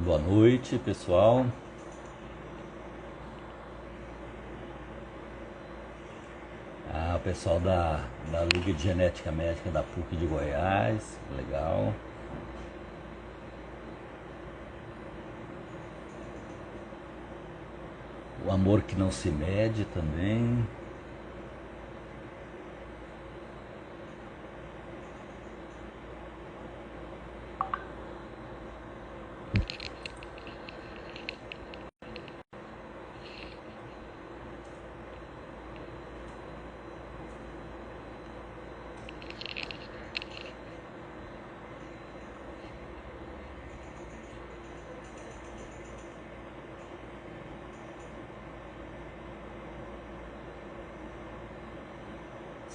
Boa noite, pessoal. O pessoal da Liga de Genética Médica da PUC de Goiás, legal. O Amor que Não Se Mede também.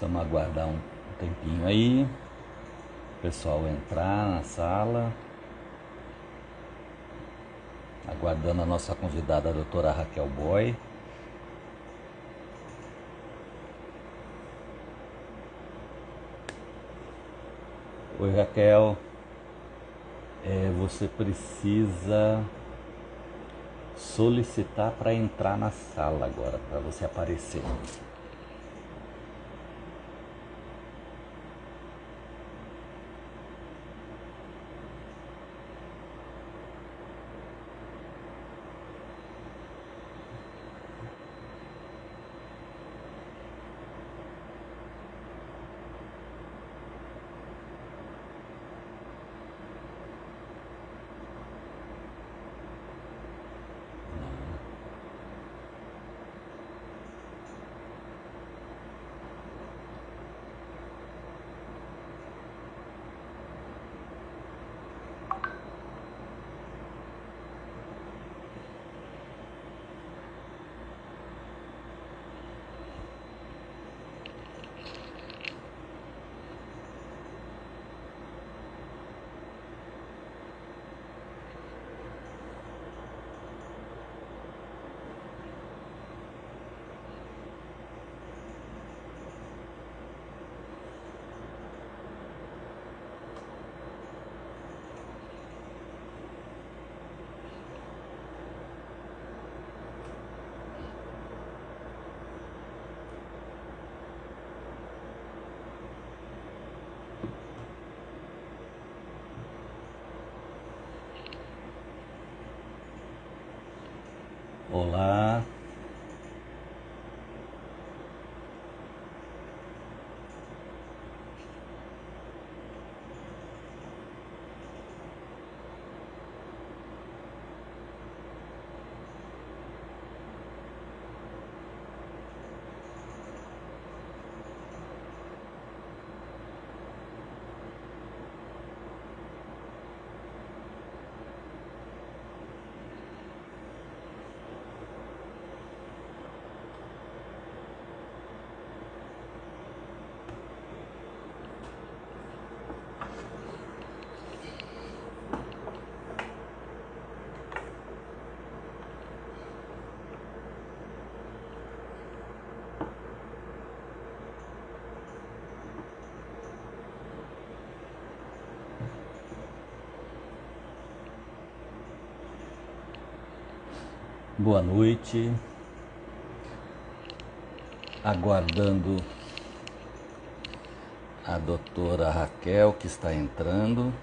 Vamos aguardar um tempinho aí, o pessoal entrar na sala, aguardando a nossa convidada, a doutora Raquel Boy. Oi, Raquel. Você precisa solicitar para entrar na sala agora, para você aparecer. Olá. Boa noite. Aguardando a doutora Raquel, que está entrando.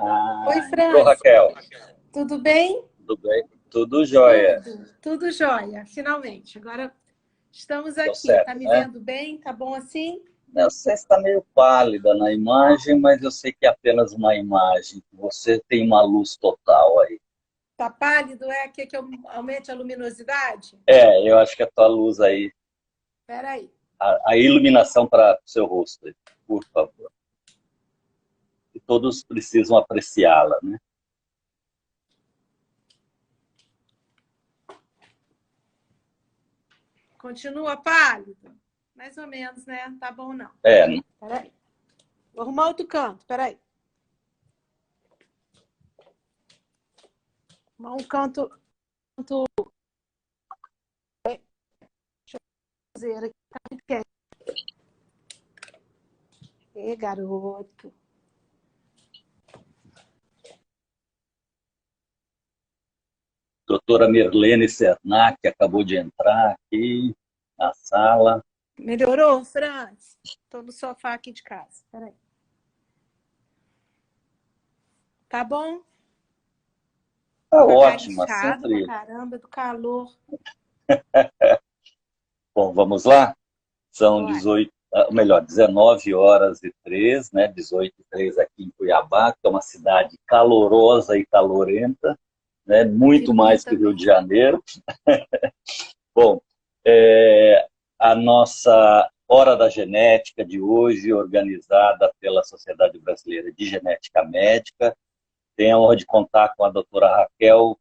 Oi, Ô, Francis, Raquel, tudo bem? tudo bem? Tudo jóia. Tudo jóia, finalmente. Agora estamos Deu aqui. Tá certo, me né? vendo bem? Tá bom assim? Você está meio pálida na imagem, mas eu sei que é apenas uma imagem. Você tem uma luz total aí. Tá pálido? Quer que eu aumente a luminosidade? Eu acho que a tua luz aí, Espera aí. a iluminação para o seu rosto, aí, por favor. E todos precisam apreciá-la, né? Continua pálido? Mais ou menos, né? Tá bom não. É, Espera aí. Vou arrumar outro canto, espera aí. Arrumar um canto zero aqui, tá muito quieto. Garoto. doutora Mirlene Sernac acabou de entrar aqui na sala. Melhorou, Francis? Tô no sofá aqui de casa. Espera aí. Tá bom? Tá Com a cara ótima, inchada pra sempre. caramba do calor. Bom, vamos lá? São Bora. 18, melhor, 19 horas e 3, né? 18 e 3 aqui em Cuiabá, que é uma cidade calorosa e calorenta, né? Aqui Muito mais que o Rio também. de Janeiro. Bom, a nossa Hora da Genética de hoje, organizada pela Sociedade Brasileira de Genética Médica, tem a honra de contar com a doutora Raquel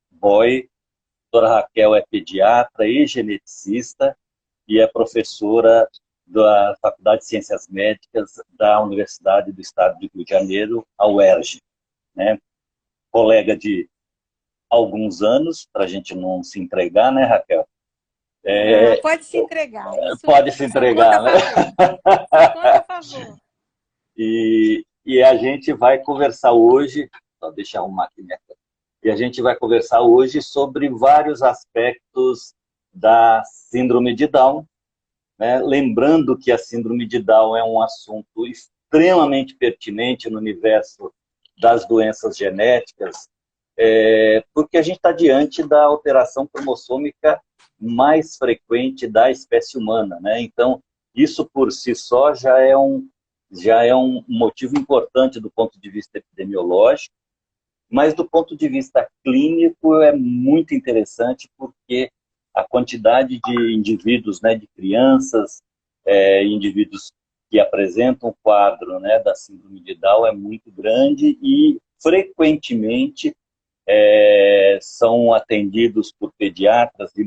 Boy. A doutora Raquel é pediatra e geneticista e é professora da Faculdade de Ciências Médicas da Universidade do Estado do Rio de Janeiro, a UERJ, né? Colega de alguns anos, para a gente não se entregar, né, Raquel? Pode se entregar. Isso Pode se só conta a entregar, né? favor. Só conta a favor. E a gente vai conversar hoje, só deixa eu arrumar aqui minha câmera. E a gente vai conversar hoje sobre vários aspectos da síndrome de Down, né? Lembrando que a síndrome de Down é um assunto extremamente pertinente no universo das doenças genéticas, porque a gente está diante da alteração cromossômica mais frequente da espécie humana, né? Então, isso por si só já é um motivo importante do ponto de vista epidemiológico, mas do ponto de vista clínico é muito interessante porque a quantidade de indivíduos, né, de crianças, indivíduos que apresentam o quadro, né, da síndrome de Down é muito grande e frequentemente são atendidos por pediatras e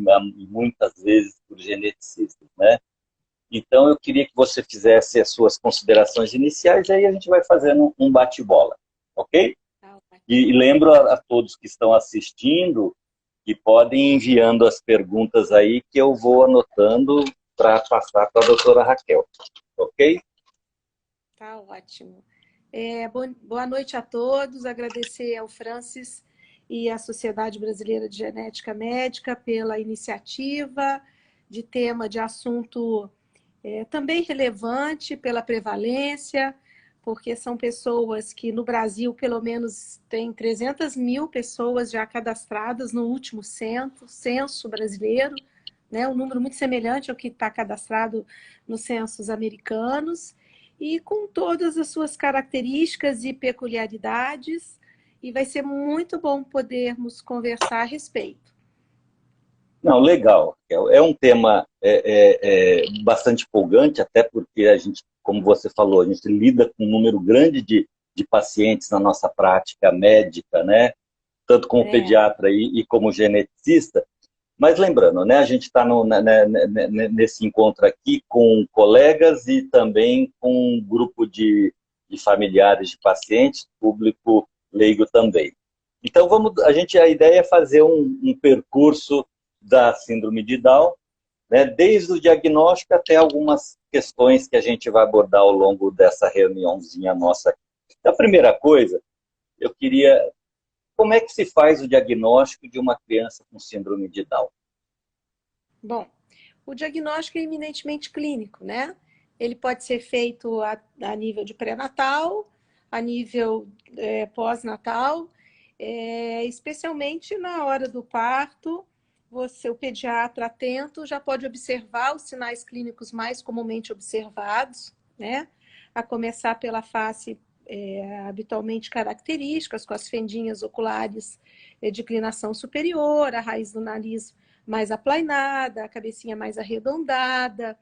muitas vezes por geneticistas, né? Então eu queria que você fizesse as suas considerações iniciais, aí a gente vai fazendo um bate-bola, ok? E lembro a todos que estão assistindo que podem ir enviando as perguntas aí que eu vou anotando para passar para a doutora Raquel, ok? Tá ótimo. Boa noite a todos. Agradecer ao Francis e à Sociedade Brasileira de Genética Médica pela iniciativa de tema de assunto também relevante pela prevalência, porque são pessoas que no Brasil, pelo menos, tem 300 mil pessoas já cadastradas no último censo brasileiro, né? Um número muito semelhante ao que está cadastrado nos censos americanos, e com todas as suas características e peculiaridades, e vai ser muito bom podermos conversar a respeito. Não, legal. É um tema bastante empolgante, até porque a gente, como você falou, a gente lida com um número grande de pacientes na nossa prática médica, né? Tanto como pediatra e como geneticista. Mas lembrando, né, a gente está nesse encontro aqui com colegas e também com um grupo de familiares de pacientes, público leigo também. Então, a ideia é fazer um percurso da síndrome de Down, né, desde o diagnóstico até algumas questões que a gente vai abordar ao longo dessa reuniãozinha nossa aqui. Então, a primeira coisa, eu queria... Como é que se faz o diagnóstico de uma criança com síndrome de Down? Bom, o diagnóstico é eminentemente clínico, né? Ele pode ser feito a nível de pré-natal, a nível pós-natal, especialmente na hora do parto. O pediatra atento já pode observar os sinais clínicos mais comumente observados, né? A começar pela face habitualmente características, com as fendinhas oculares de inclinação superior, a raiz do nariz mais aplainada, a cabecinha mais arredondada,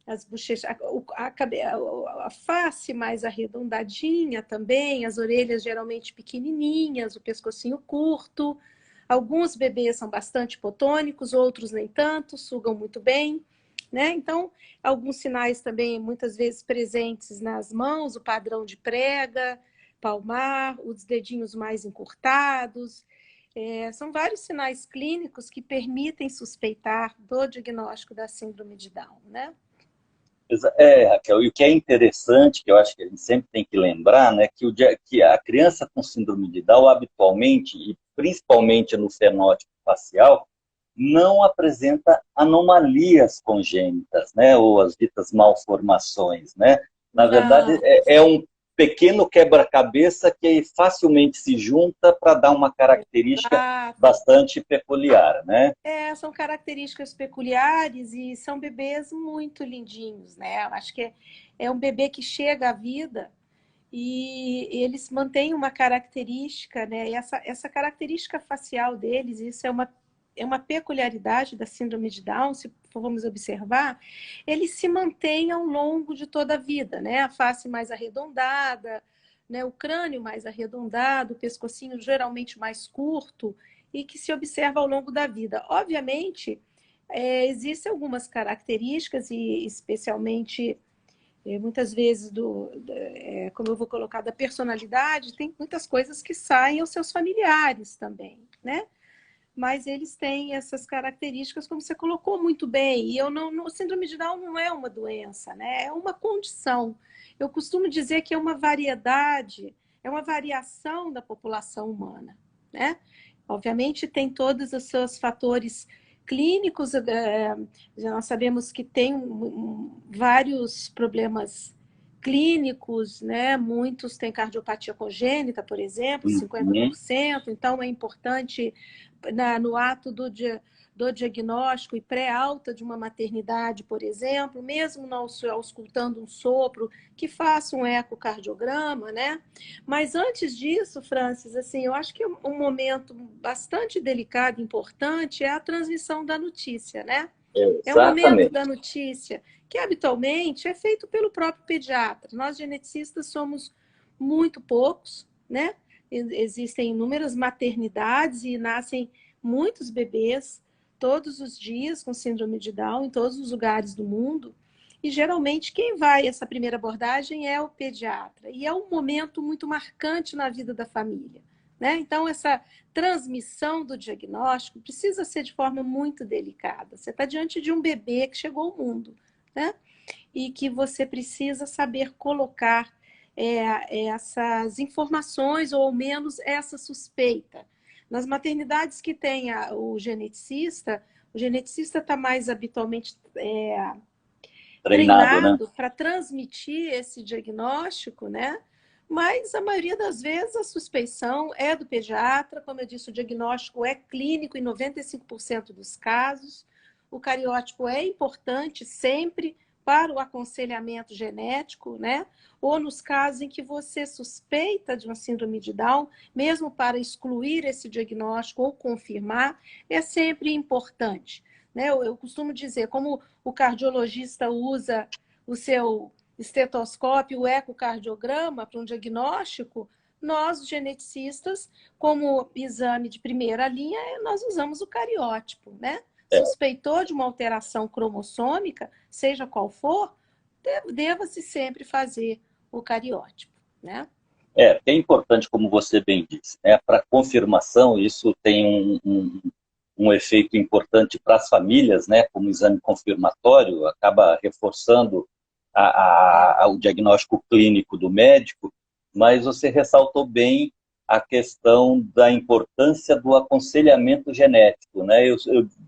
as bochechas, a face mais arredondadinha também, as orelhas geralmente pequenininhas, o pescocinho curto. Alguns bebês são bastante hipotônicos, outros nem tanto, sugam muito bem, né? Então, alguns sinais também, muitas vezes presentes nas mãos, o padrão de prega, palmar, os dedinhos mais encurtados. São vários sinais clínicos que permitem suspeitar do diagnóstico da síndrome de Down, né? Raquel, e o que é interessante, que eu acho que a gente sempre tem que lembrar, né, que a criança com síndrome de Down, habitualmente, e principalmente no fenótipo facial, não apresenta anomalias congênitas, né, ou as ditas malformações, né? Na verdade, é um pequeno quebra-cabeça que facilmente se junta para dar uma característica bastante peculiar, né? São características peculiares e são bebês muito lindinhos, né? Eu acho que é um bebê que chega à vida e eles mantêm uma característica, né? E essa característica facial deles, isso é uma peculiaridade da síndrome de Down, se formos observar, eles se mantêm ao longo de toda a vida, né? A face mais arredondada, né? O crânio mais arredondado, o pescocinho geralmente mais curto e que se observa ao longo da vida. Obviamente, existem algumas características e especialmente muitas vezes como eu vou colocar, da personalidade, tem muitas coisas que saem aos seus familiares também, né? Mas eles têm essas características, como você colocou muito bem. E o síndrome de Down não é uma doença, né? É uma condição. Eu costumo dizer que é uma variedade, é uma variação da população humana, né? Obviamente tem todos os seus fatores clínicos, nós sabemos que tem vários problemas clínicos, né? Muitos têm cardiopatia congênita, por exemplo, 50%, então é importante no ato do diagnóstico e pré-alta de uma maternidade, por exemplo, mesmo não auscultando um sopro, que faça um ecocardiograma, né? Mas antes disso, Francis, assim, eu acho que um momento bastante delicado e importante é a transmissão da notícia, né? É o momento da notícia, que habitualmente é feito pelo próprio pediatra. Nós, geneticistas, somos muito poucos, né? Existem inúmeras maternidades e nascem muitos bebês todos os dias com síndrome de Down em todos os lugares do mundo. E geralmente quem vai essa primeira abordagem é o pediatra. E é um momento muito marcante na vida da família, né? Então, essa transmissão do diagnóstico precisa ser de forma muito delicada. Você está diante de um bebê que chegou ao mundo, né? E que você precisa saber colocar essas informações, ou ao menos essa suspeita. Nas maternidades que tem o geneticista está mais habitualmente treinado, né, para transmitir esse diagnóstico, né? Mas a maioria das vezes a suspeição é do pediatra, como eu disse, o diagnóstico é clínico em 95% dos casos. O cariótipo é importante sempre para o aconselhamento genético, né? Ou nos casos em que você suspeita de uma síndrome de Down, mesmo para excluir esse diagnóstico ou confirmar, é sempre importante, né? Eu costumo dizer, como o cardiologista usa o seu estetoscópio, o ecocardiograma para um diagnóstico, nós, geneticistas, como exame de primeira linha, nós usamos o cariótipo, né? Suspeitou de uma alteração cromossômica, seja qual for, deva-se sempre fazer o cariótipo, né? É importante, como você bem disse, né? Para confirmação, isso tem um efeito importante para as famílias, né? Como exame confirmatório, acaba reforçando o diagnóstico clínico do médico, mas você ressaltou bem a questão da importância do aconselhamento genético, né? Eu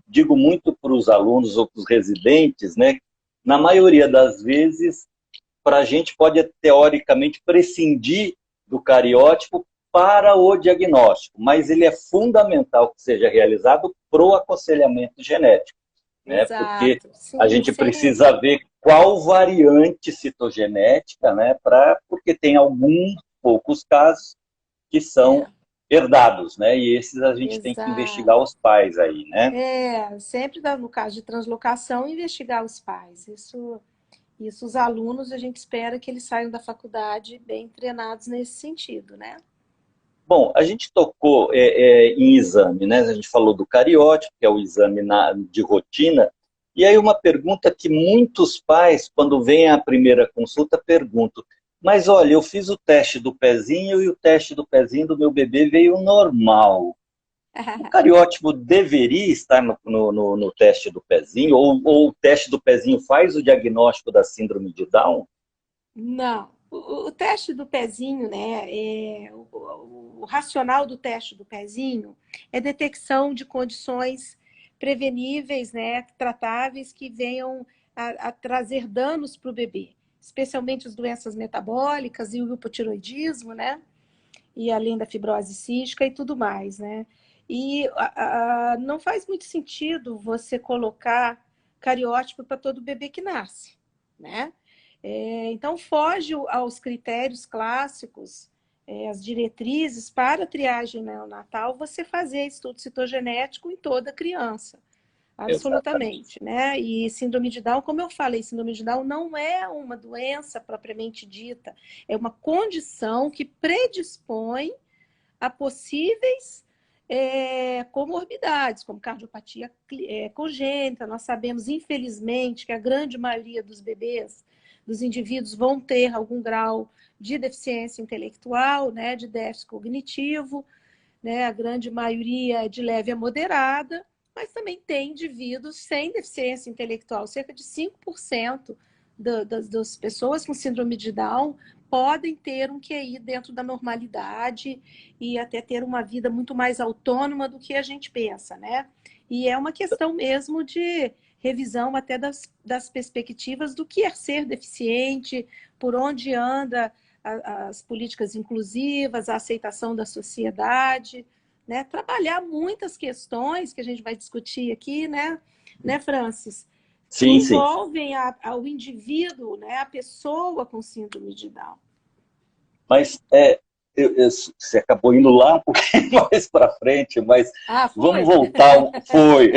digo muito para os alunos ou para os residentes, né? Na maioria das vezes, para a gente pode teoricamente prescindir do cariótipo para o diagnóstico, mas ele é fundamental que seja realizado para o aconselhamento genético, né? Porque Exato. a Sim, gente sem... precisa ver qual variante citogenética, né? Porque tem alguns poucos casos que são É, herdados, né? E esses a gente tem que investigar exato. os pais aí, né? Sempre no caso de translocação, investigar os pais. Isso os alunos, a gente espera que eles saiam da faculdade bem treinados nesse sentido, né? Bom, a gente tocou em exame, né? A gente falou do cariótipo, que é o exame de rotina. E aí uma pergunta que muitos pais, quando vêm à primeira consulta, perguntam: mas olha, eu fiz o teste do pezinho e o teste do pezinho do meu bebê veio normal. O cariótipo deveria estar no teste do pezinho? Ou o teste do pezinho faz o diagnóstico da síndrome de Down? Não. O teste do pezinho, né? O racional do teste do pezinho é detecção de condições preveníveis, né? Tratáveis que venham a trazer danos para o bebê, especialmente as doenças metabólicas e o hipotiroidismo, né? E além da fibrose cística e tudo mais, né? E não faz muito sentido você colocar cariótipo para todo bebê que nasce, né? Então, foge aos critérios clássicos, as diretrizes para a triagem neonatal, você fazer estudo citogenético em toda criança. Exatamente. Absolutamente, né? E síndrome de Down, como eu falei, síndrome de Down não é uma doença propriamente dita, é uma condição que predispõe a possíveis comorbidades, como cardiopatia congênita. Nós sabemos, infelizmente, que a grande maioria dos bebês, dos indivíduos, vão ter algum grau de deficiência intelectual, né, de déficit cognitivo, né, a grande maioria é de leve a moderada, mas também tem indivíduos sem deficiência intelectual. Cerca de 5% das pessoas com síndrome de Down podem ter um QI dentro da normalidade e até ter uma vida muito mais autônoma do que a gente pensa, né? E é uma questão mesmo de revisão até das perspectivas do que é ser deficiente, por onde anda as políticas inclusivas, a aceitação da sociedade, né? Trabalhar muitas questões que a gente vai discutir aqui, né, Francis? Que Sim, sim. envolvem ao indivíduo, né, a pessoa com síndrome de Down. Mas você acabou indo lá um pouquinho mais para frente, mas Ah, vamos foi? voltar. Foi.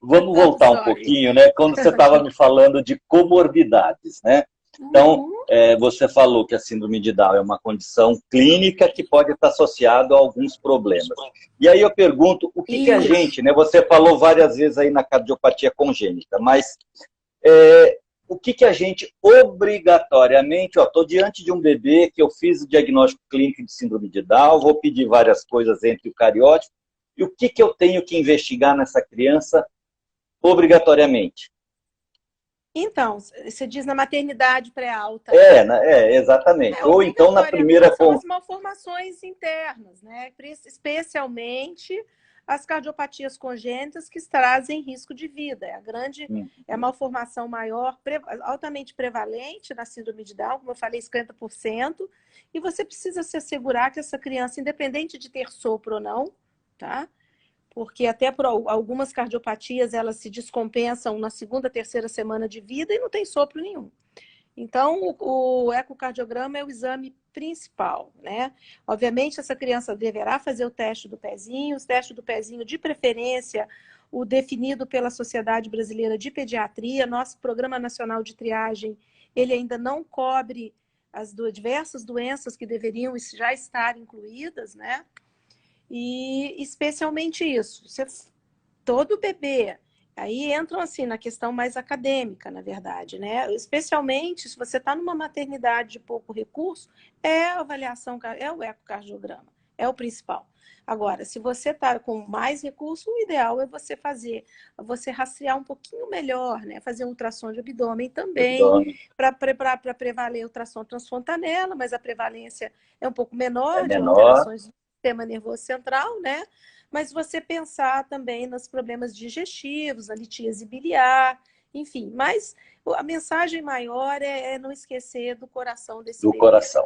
Vamos voltar um Sorry. pouquinho, né? Quando você estava me falando de comorbidades, né? Então, Uhum. você falou que a síndrome de Down é uma condição clínica que pode estar associada a alguns problemas. E aí eu pergunto, o que a Isso. gente, né? Você falou várias vezes aí na cardiopatia congênita, mas é, o que a gente obrigatoriamente, estou diante de um bebê que eu fiz o diagnóstico clínico de síndrome de Down, vou pedir várias coisas entre o cariótipo, e o que eu tenho que investigar nessa criança obrigatoriamente? Então, você diz na maternidade pré-alta, né? Exatamente. Ou então na Obrigatoriamente primeira. são as malformações internas, né? Especialmente as cardiopatias congênitas que trazem risco de vida. É a malformação maior, altamente prevalente na síndrome de Down, como eu falei, 50%, e você precisa se assegurar que essa criança, independente de ter sopro ou não, tá? Porque até por algumas cardiopatias elas se descompensam na segunda, terceira semana de vida e não tem sopro nenhum. Então, o ecocardiograma é o exame principal, né? Obviamente, essa criança deverá fazer o teste do pezinho, o teste do pezinho, de preferência, o definido pela Sociedade Brasileira de Pediatria. Nosso Programa Nacional de Triagem, ele ainda não cobre as diversas doenças que deveriam já estar incluídas, né? E especialmente isso, todo bebê, aí entram assim na questão mais acadêmica, na verdade, né? Especialmente se você está numa maternidade de pouco recurso, é a avaliação, é o ecocardiograma, é o principal. Agora, se você está com mais recurso, o ideal é você rastrear um pouquinho melhor, né? Fazer um ultrassom de abdômen também, Abdômen para prevaler ultrassom transfontanela, mas a prevalência é um pouco é menor de menor. alterações do sistema nervoso central, né? Mas você pensar também nos problemas digestivos, na litíase biliar, enfim. Mas a mensagem maior é não esquecer do coração desse Do bebê. coração.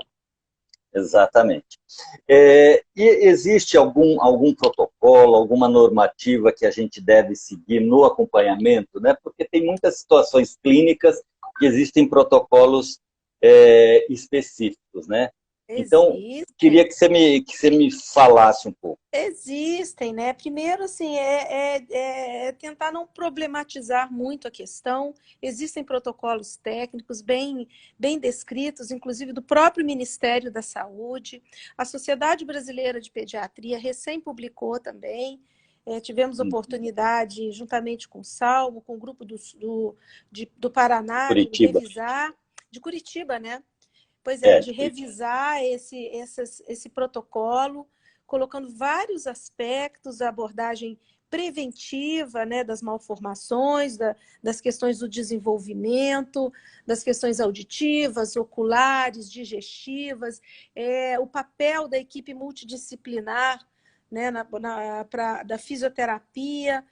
exatamente. E existe algum protocolo, alguma normativa que a gente deve seguir no acompanhamento, né? Porque tem muitas situações clínicas que existem protocolos específicos, né? Então, queria Existem. que você me falasse um pouco. Existem, né? Primeiro, assim, é tentar não problematizar muito a questão. Existem protocolos técnicos bem descritos, inclusive do próprio Ministério da Saúde. A Sociedade Brasileira de Pediatria recém publicou também. Tivemos oportunidade, juntamente com o Salmo, com o grupo do Paraná, de Curitiba. revisar, de Curitiba, né? Pois é, De de Curitiba. revisar esse protocolo, colocando vários aspectos da abordagem preventiva, né, das malformações, das questões do desenvolvimento, das questões auditivas, oculares, digestivas, o papel da equipe multidisciplinar, né, da fisioterapia,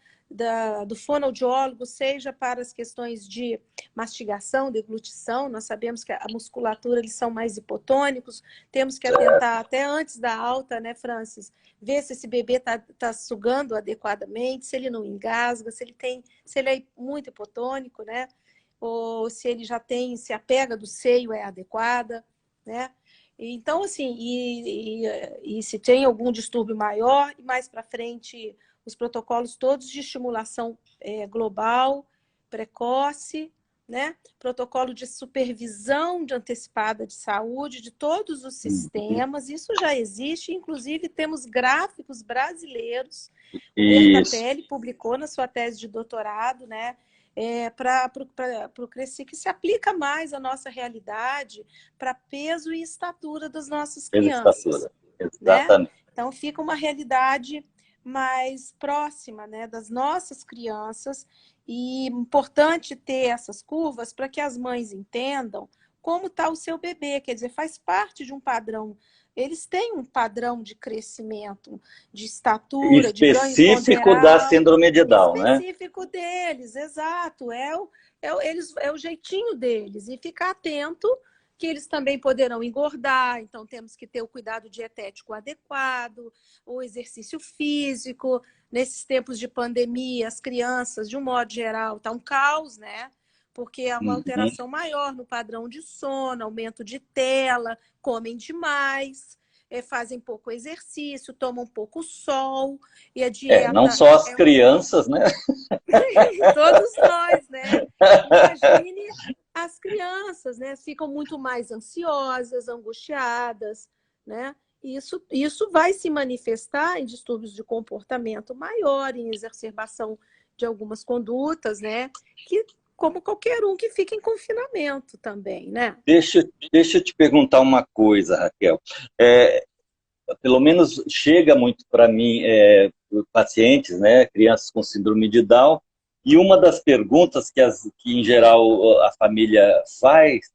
do fonoaudiólogo, seja para as questões de mastigação, deglutição. Nós sabemos que a musculatura, eles são mais hipotônicos, temos que atentar até antes da alta, né, Francis? Ver se esse bebê tá sugando adequadamente, se ele não engasga, se ele é muito hipotônico, né? Ou se ele já tem, se a pega do seio é adequada, né? Então, assim, e se tem algum distúrbio maior, e mais para frente, os protocolos todos de estimulação global, precoce, né? Protocolo de supervisão de antecipada de saúde de todos os Uhum. sistemas, isso já existe, inclusive temos gráficos brasileiros. O Isso, Bertapelli publicou na sua tese de doutorado, né? Para o Cresci, que se aplica mais à nossa realidade, para peso e estatura das nossas pela crianças, estatura. né? Exatamente. Então fica uma realidade mais próxima, né, das nossas crianças, e importante ter essas curvas para que as mães entendam como está o seu bebê, quer dizer, faz parte de um padrão. Eles têm um padrão de crescimento, de estatura, de ganho Específico da ponderal, síndrome de Down, né? específico deles, exato. É o jeitinho deles. E ficar atento que eles também poderão engordar, então temos que ter o cuidado dietético adequado, o exercício físico. Nesses tempos de pandemia, as crianças, de um modo geral, está um caos, né? Porque há uma Uhum. alteração maior no padrão de sono, aumento de tela, comem demais, fazem pouco exercício, tomam pouco sol, e a Não dieta só as crianças, né? todos nós, né? Imagine as crianças, né? Ficam muito mais ansiosas, angustiadas, né? Isso vai se manifestar em distúrbios de comportamento maior, em exacerbação de algumas condutas, né? Que, como qualquer um que fica em confinamento também, né? Deixa eu te perguntar uma coisa, Raquel. É, Pelo menos chega muito para mim, pacientes, né, crianças com síndrome de Down, e uma das perguntas que em geral a família faz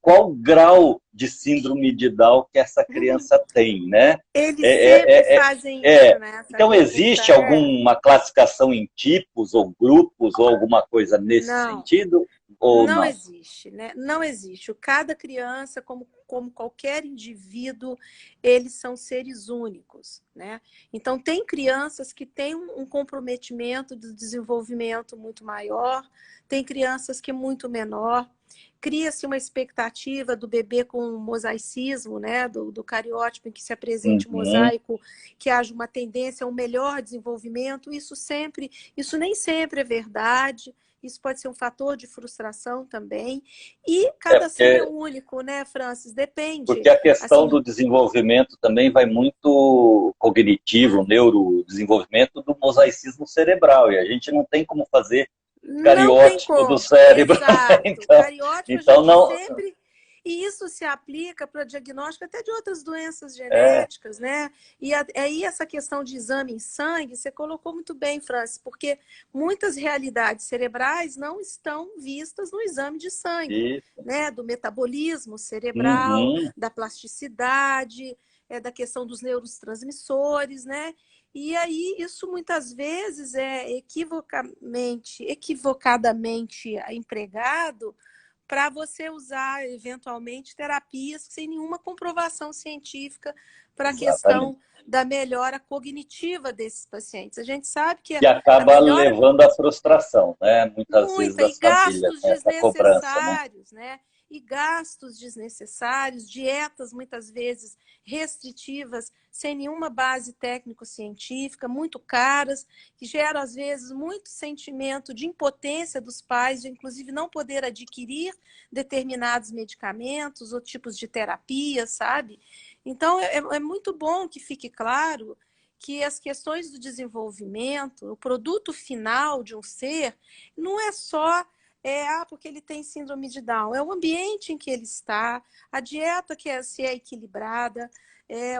qual grau de síndrome de Down que essa criança tem, né? Eles sempre É, é, é, fazem isso, é. né? Essa Então, pergunta existe alguma classificação em tipos ou grupos ou alguma coisa nesse não. sentido ou Não não? existe, né? Não existe. Cada criança, como qualquer indivíduo, eles são seres únicos, né? Então, tem crianças que têm um comprometimento do desenvolvimento muito maior, tem crianças que é muito menor. Cria-se uma expectativa do bebê com mosaicismo, né? Do cariótipo em que se apresente o Uhum. mosaico, que haja uma tendência a um melhor desenvolvimento. Isso nem sempre é verdade. Isso pode ser um fator de frustração também. E cada ser é Porque único, né, Francis? Depende. Porque a questão Assim, do desenvolvimento também vai muito cognitivo, neurodesenvolvimento do mosaicismo cerebral, e a gente não tem como fazer não tem cariótipo do como. cérebro. Exato. Então, Cariótipo a então gente não. sempre. E isso se aplica para diagnóstico até de outras doenças É, genéticas, né? E aí essa questão de exame em sangue, você colocou muito bem, Francis, porque muitas realidades cerebrais não estão vistas no exame de sangue, e, né? Do metabolismo cerebral, uhum, da plasticidade, da questão dos neurotransmissores, né? E aí isso muitas vezes é equivocadamente empregado para você usar, eventualmente, terapias sem nenhuma comprovação científica para a Exatamente. questão da melhora cognitiva desses pacientes. A gente sabe que E a acaba melhora levando à frustração, né? Muitas vezes muita, e as famílias gastos têm essa cobrança, né? desnecessários, né? E gastos desnecessários, dietas muitas vezes restritivas, sem nenhuma base técnico-científica, muito caras, que geram às vezes muito sentimento de impotência dos pais, de inclusive não poder adquirir determinados medicamentos ou tipos de terapia, sabe? Então é muito bom que fique claro que as questões do desenvolvimento, o produto final de um ser, não é só porque ele tem síndrome de Down, é o ambiente em que ele está, a dieta se é equilibrada,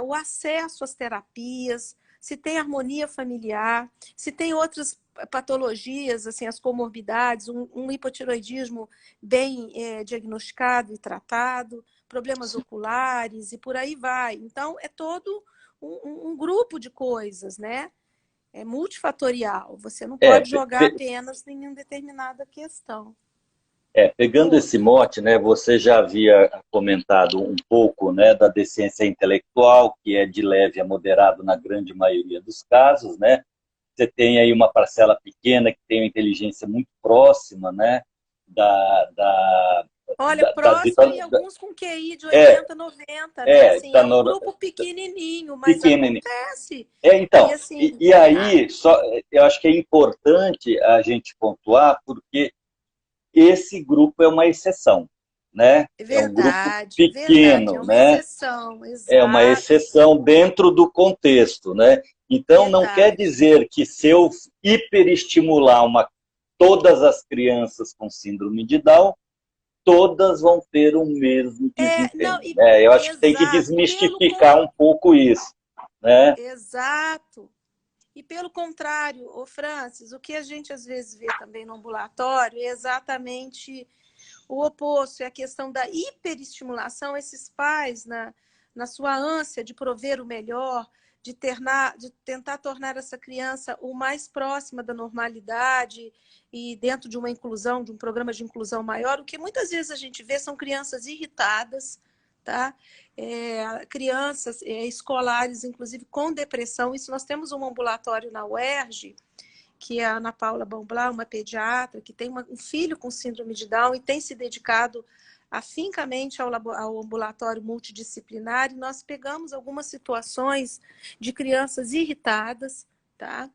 o acesso às terapias, se tem harmonia familiar, se tem outras patologias, assim, as comorbidades, um hipotiroidismo bem diagnosticado e tratado, problemas oculares e por aí vai. Então, é todo um grupo de coisas, né? É multifatorial. Você não É, pode jogar apenas em uma determinada questão. pegando esse mote, né, você já havia comentado um pouco, né, da deficiência intelectual, que é de leve a moderado na grande maioria dos casos, né? Você tem aí uma parcela pequena que tem uma inteligência muito próxima, né, da, da, Olha, de, próximo e alguns com QI de é, 80, 90, né? Assim, tá é um no, grupo pequenininho, mas pequena. acontece. E Então, assim, e aí, eu acho que é importante a gente pontuar, porque esse grupo é uma exceção, né? É um grupo é verdade, é pequeno, uma né? exceção, É uma exato, exceção dentro do contexto, né? Então, não quer verdade. dizer que se eu hiperestimular todas as crianças com síndrome de Down, todas vão ter o mesmo Não, desempenho, né? Eu acho que tem que exato, desmistificar um pouco isso, né? exato. E pelo contrário, ô Francis, o que a gente às vezes vê também no ambulatório é exatamente o oposto, é a questão da hiperestimulação. Esses pais, na sua ânsia de prover o melhor, de tentar tornar essa criança o mais próxima da normalidade e dentro de uma inclusão, de um programa de inclusão maior, o que muitas vezes a gente vê são crianças irritadas, tá? Crianças escolares, inclusive com depressão. Isso nós temos um ambulatório na UERJ, que é a Ana Paula Bombla, uma pediatra, que tem um filho com síndrome de Down e tem se dedicado afincamente ao ambulatório multidisciplinar, e nós pegamos algumas situações de crianças irritadas, tá?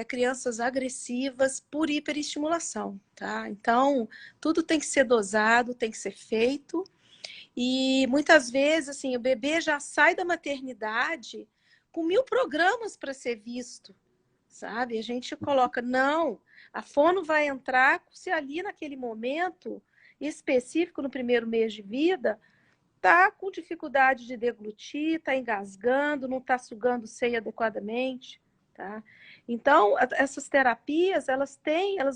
Crianças agressivas por hiperestimulação, tá? Então, tudo tem que ser dosado, tem que ser feito, e muitas vezes, assim, o bebê já sai da maternidade com 1000 programas para ser visto, sabe? A gente coloca, não, a fono vai entrar se ali naquele momento específico, no primeiro mês de vida, tá com dificuldade de deglutir, tá engasgando, não tá sugando seio adequadamente, tá? Então, essas terapias, elas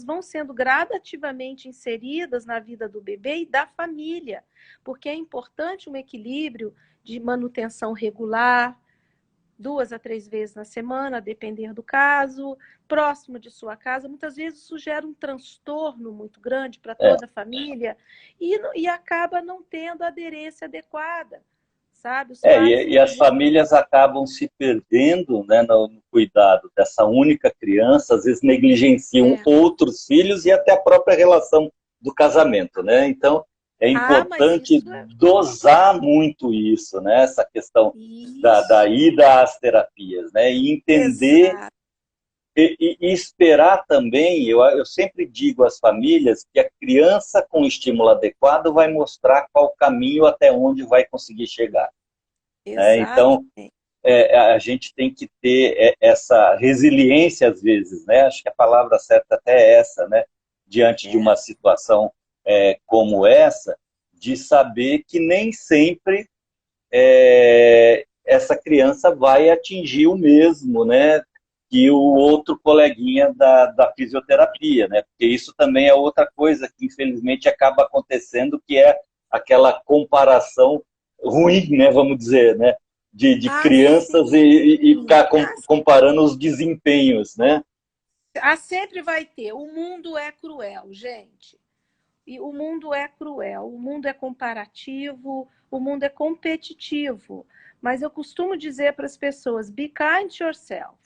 vão sendo gradativamente inseridas na vida do bebê e da família, porque é importante um equilíbrio de manutenção regular, 2 a 3 vezes na semana, a depender do caso, próximo de sua casa. Muitas vezes isso gera um transtorno muito grande para É, toda a família e acaba não tendo a aderência adequada, sabe? Os pais, e as inclusive. famílias acabam se perdendo, né, no cuidado dessa única criança, às vezes negligenciam É. outros filhos e até a própria relação do casamento, né? Então, é Mas importante isso é. dosar muito isso, né? Essa questão da Isso, ida às terapias, né? E entender exato. e esperar também, eu sempre digo às famílias que a criança com estímulo adequado vai mostrar qual caminho até onde vai conseguir chegar, né? Então, Exatamente. a gente tem que ter essa resiliência às vezes, né? Acho que a palavra certa até é essa, né? Diante de É. uma situação como essa, de saber que nem sempre essa criança vai atingir o mesmo, né? Que o outro coleguinha da fisioterapia, né? Porque isso também é outra coisa que infelizmente acaba acontecendo, que é aquela comparação ruim, né? Vamos dizer, né? De Ah, crianças e sim. ficar comparando os desempenhos, né? Sempre vai ter. O mundo é cruel, gente. e o mundo é cruel, o mundo é comparativo, o mundo é competitivo. Mas eu costumo dizer para as pessoas, be kind to yourself,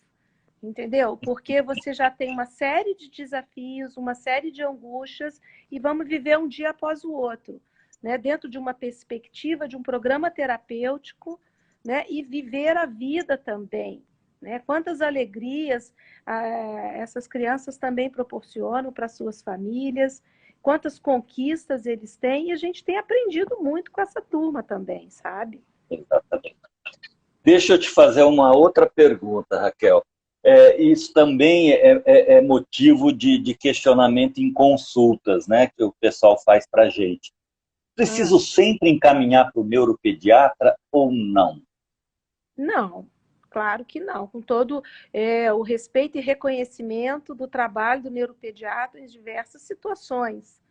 entendeu? Porque você já tem uma série de desafios, uma série de angústias, e vamos viver um dia após o outro, né? Dentro de uma perspectiva de um programa terapêutico, né? E viver a vida também, né? Quantas alegrias essas crianças também proporcionam para suas famílias, quantas conquistas eles têm, e a gente tem aprendido muito com essa turma também, sabe? Exatamente. Deixa eu te fazer uma outra pergunta, Raquel. Isso também é motivo de questionamento em consultas, né, que o pessoal faz para a gente. Preciso sempre encaminhar para o neuropediatra ou não? Não, claro que não. Com todo o respeito e reconhecimento do trabalho do neuropediatra em diversas situações,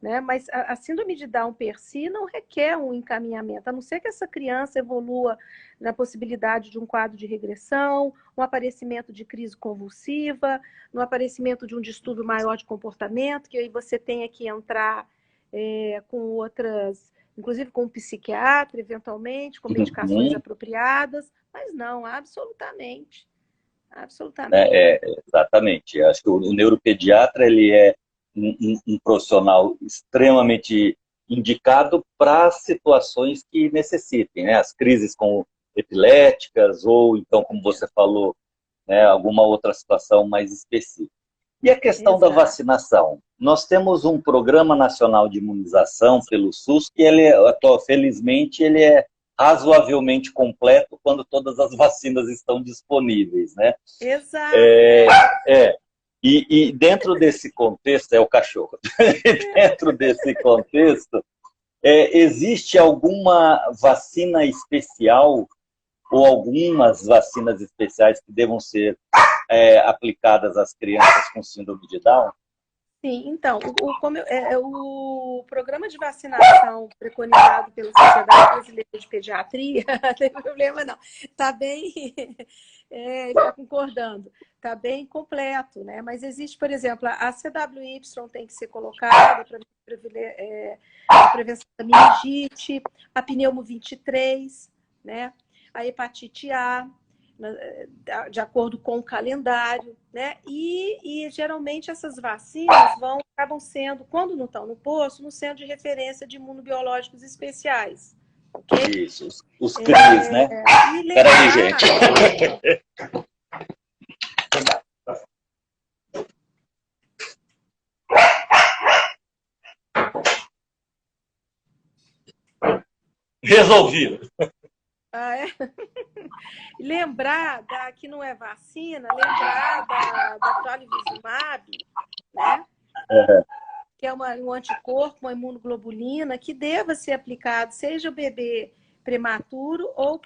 né? Mas a síndrome de Down per si não requer um encaminhamento, a não ser que essa criança evolua na possibilidade de um quadro de regressão, um aparecimento de crise convulsiva, no aparecimento de um distúrbio maior de comportamento, que aí você tenha que entrar com outras, inclusive com um psiquiatra, eventualmente, com medicações apropriadas, mas não, absolutamente. Absolutamente. Exatamente. Acho que o neuropediatra ele é um profissional extremamente indicado para situações que necessitem, né? As crises com epiléticas ou então, como você falou, né, alguma outra situação mais específica. E a questão da vacinação? Nós temos um Programa Nacional de Imunização pelo SUS que felizmente ele é razoavelmente completo quando todas as vacinas estão disponíveis, né? Exato. E dentro desse contexto, é o cachorro, dentro desse contexto, existe alguma vacina especial ou algumas vacinas especiais que devam ser aplicadas às crianças com síndrome de Down? Sim, então, o programa de vacinação preconizado pela Sociedade Brasileira de Pediatria, não tem problema não, está bem, está concordando, está bem completo, né? Mas existe, por exemplo, a CWY tem que ser colocada para a prevenção da meningite, a pneumo 23, né? A hepatite A, de acordo com o calendário, né? E geralmente essas vacinas acabam sendo, quando não estão no posto, no centro de referência de imunobiológicos especiais. Okay? Isso, os CRIs, né? Peraí, gente. Resolvido. Lembrar que não é vacina, lembrar da tolivizumab, né? Que é um anticorpo, uma imunoglobulina, que deva ser aplicado, seja o bebê prematuro ou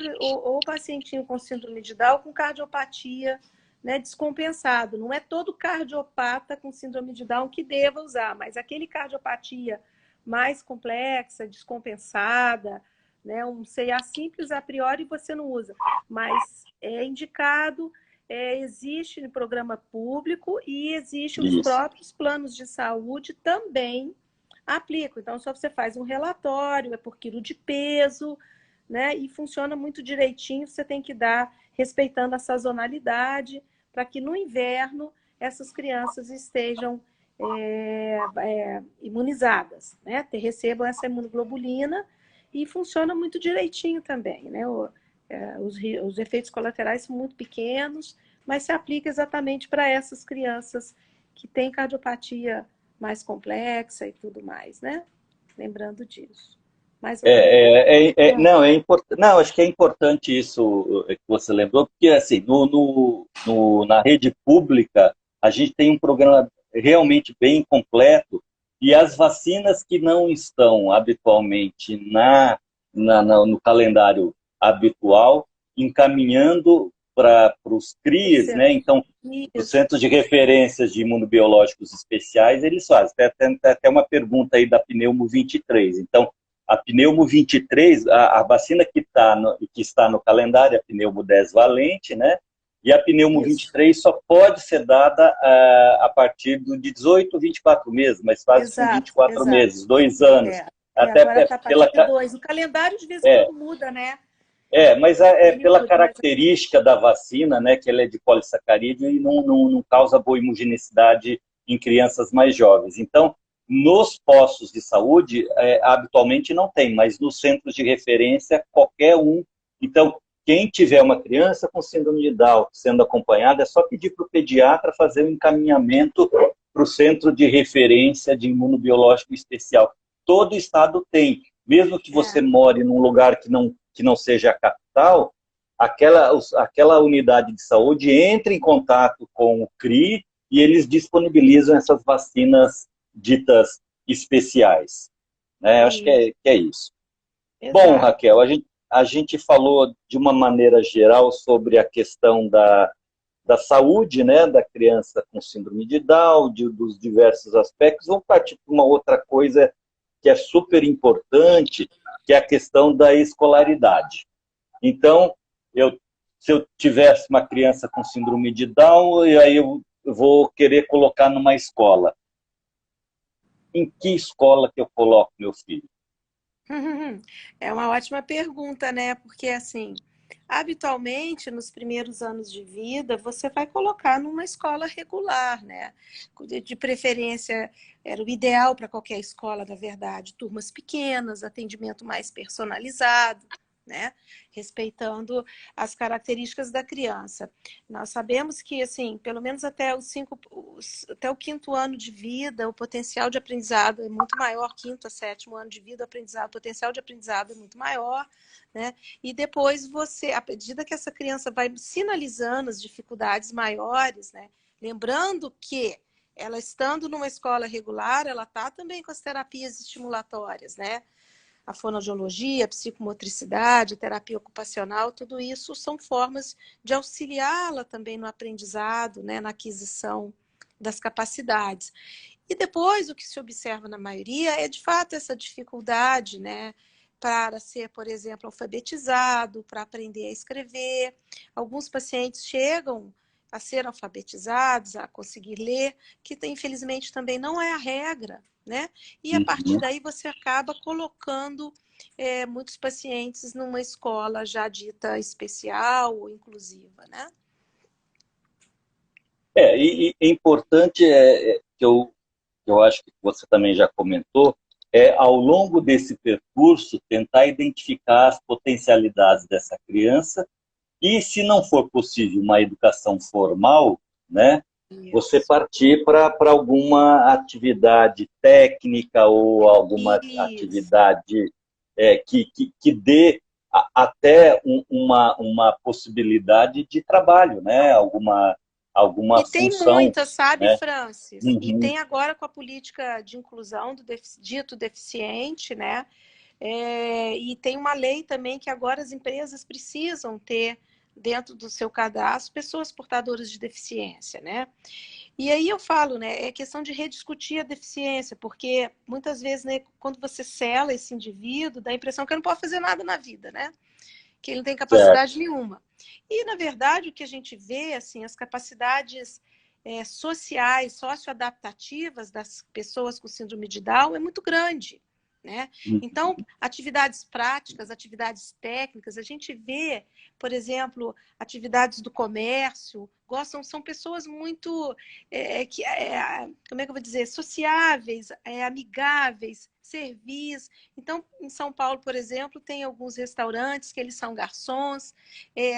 o pacientinho com síndrome de Down com cardiopatia, né, descompensado. Não é todo cardiopata com síndrome de Down que deva usar, mas aquele cardiopatia mais complexa, descompensada, né, um CA simples a priori você não usa, mas é indicado, existe no programa público e existe os próprios planos de saúde também aplicam. Então, só você faz um relatório, é por quilo de peso, né, e funciona muito direitinho, você tem que dar, respeitando a sazonalidade, para que no inverno essas crianças estejam imunizadas, né, recebam essa imunoglobulina, e funciona muito direitinho também, né? Os efeitos colaterais são muito pequenos, mas se aplica exatamente para essas crianças que têm cardiopatia mais complexa e tudo mais, né? Lembrando disso. Não, não, acho que é importante isso que você lembrou, porque assim, na rede pública, a gente tem um programa realmente bem completo. E as vacinas que não estão habitualmente no calendário habitual, encaminhando para os CRIs, né? Então, os Centros de Referências de Imunobiológicos Especiais, eles fazem. Tem até uma pergunta aí da pneumo 23. Então, a pneumo 23, a vacina que está no calendário é a pneumo 10 valente, né? E a pneumo Isso. 23 só pode ser dada a partir de 18, 24 meses, mas quase com Exato, 24 exato. meses, 2 anos. É. Até Agora está a pela, partir de 2. O calendário de vez em é, quando muda, né? mas Ele pela muda, mas característica da vacina, né, que ela é de polissacarídeo e não causa boa imunogenicidade em crianças mais jovens. Então, nos postos de saúde, habitualmente não tem, mas nos centros de referência, qualquer um. Então, quem tiver uma criança com síndrome de Down sendo acompanhada, é só pedir para o pediatra fazer um encaminhamento para o centro de referência de imunobiológico especial. Todo estado tem. Mesmo que você é. more num lugar que não seja a capital, aquela unidade de saúde entra em contato com o CRI e eles disponibilizam essas vacinas ditas especiais. Né? Acho Isso, que é isso. Bom, exato. Raquel, a gente falou de uma maneira geral sobre a questão da saúde, né, da criança com síndrome de Down, dos diversos aspectos. Vamos partir para uma outra coisa que é super importante, que é a questão da escolaridade. Então, se eu tivesse uma criança com síndrome de Down, e aí eu vou querer colocar numa escola. Em que escola que eu coloco meu filho? É uma ótima pergunta, né? Porque, assim, habitualmente, nos primeiros anos de vida, você vai colocar numa escola regular, né? De preferência, era o ideal para qualquer escola, na verdade, turmas pequenas, atendimento mais personalizado, né? Respeitando as características da criança. Nós sabemos que, assim, pelo menos até o quinto ano de vida, o potencial de aprendizado é muito maior, quinto a sétimo ano de vida, o potencial de aprendizado é muito maior, né? E depois você, à medida que essa criança vai sinalizando as dificuldades maiores, né? Lembrando que ela estando numa escola regular, ela está também com as terapias estimulatórias, né? A fonoaudiologia, a psicomotricidade, a terapia ocupacional, tudo isso são formas de auxiliá-la também no aprendizado, né? Na aquisição das capacidades. E depois o que se observa na maioria é de fato essa dificuldade, né? Para ser, por exemplo, alfabetizado, para aprender a escrever. Alguns pacientes chegam a ser alfabetizados, a conseguir ler, que infelizmente também não é a regra, né? E a partir Uhum. daí você acaba colocando muitos pacientes numa escola já dita especial ou inclusiva, né? E é importante que eu acho que você também já comentou, ao longo desse percurso, tentar identificar as potencialidades dessa criança e, se não for possível uma educação formal, né, você Isso. partir para alguma atividade técnica ou alguma Isso. atividade que dê até uma possibilidade de trabalho, né, alguma E tem função, muitas, sabe, né? Francis? E Uhum. tem agora com a política de inclusão do dito deficiente, né? E tem uma lei também que agora as empresas precisam ter dentro do seu cadastro pessoas portadoras de deficiência, né? E aí eu falo, né, é questão de rediscutir a deficiência, porque muitas vezes, né, quando você sela esse indivíduo, dá a impressão que ele não pode fazer nada na vida, né? Que ele não tem Certo. capacidade nenhuma. E, na verdade, o que a gente vê, assim, as capacidades sociais, socioadaptativas das pessoas com síndrome de Down é muito grande, né? Então, atividades práticas, atividades técnicas, a gente vê, por exemplo, atividades do comércio, são pessoas muito, como é que eu vou dizer, sociáveis, amigáveis, servis. Então, em São Paulo, por exemplo, tem alguns restaurantes que eles são garçons,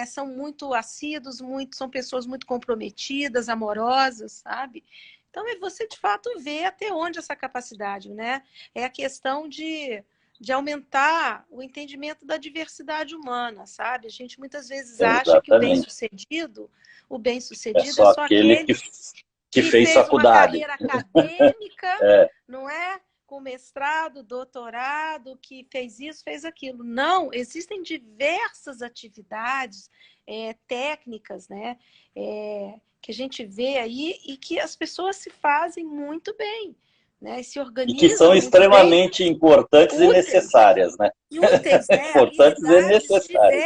são muito assíduos, são pessoas muito comprometidas, amorosas, sabe? Então, você de fato vê até onde essa capacidade, né? É a questão de aumentar o entendimento da diversidade humana, sabe? A gente muitas vezes acha que Exatamente. o É bem-sucedido é só só aquele aquele que que fez fez uma faculdade. carreira acadêmica, É, não é? Com mestrado, doutorado, que fez isso, fez aquilo. Não, existem diversas atividades técnicas, né? Que a gente vê aí e que as pessoas se fazem muito bem, né? E se E que são organizam muito bem, extremamente importantes e úteis, necessárias, né? úteis, né? Importantes e necessárias.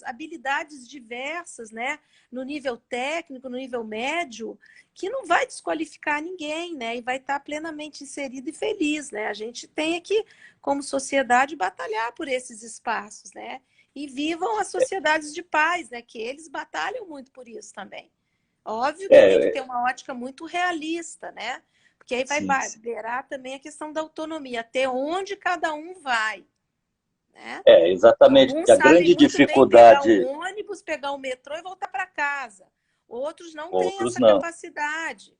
Habilidades diversas, né? No nível técnico, no nível médio, que não vai desqualificar ninguém, né? E vai estar plenamente inserido e feliz, né? A gente tem que, como sociedade, batalhar por esses espaços, né? E vivam as sociedades de paz, né? Que eles batalham muito por isso também. Óbvio que tem que É, ter uma ótica muito realista, né? Porque aí vai sim. beirar também a questão da autonomia, até onde cada um vai, né? Exatamente, porque Alguns a sabem grande muito bem pegar dificuldade, um ônibus, pegar o metrô e voltar para casa. Outros não têm outros essa não. capacidade,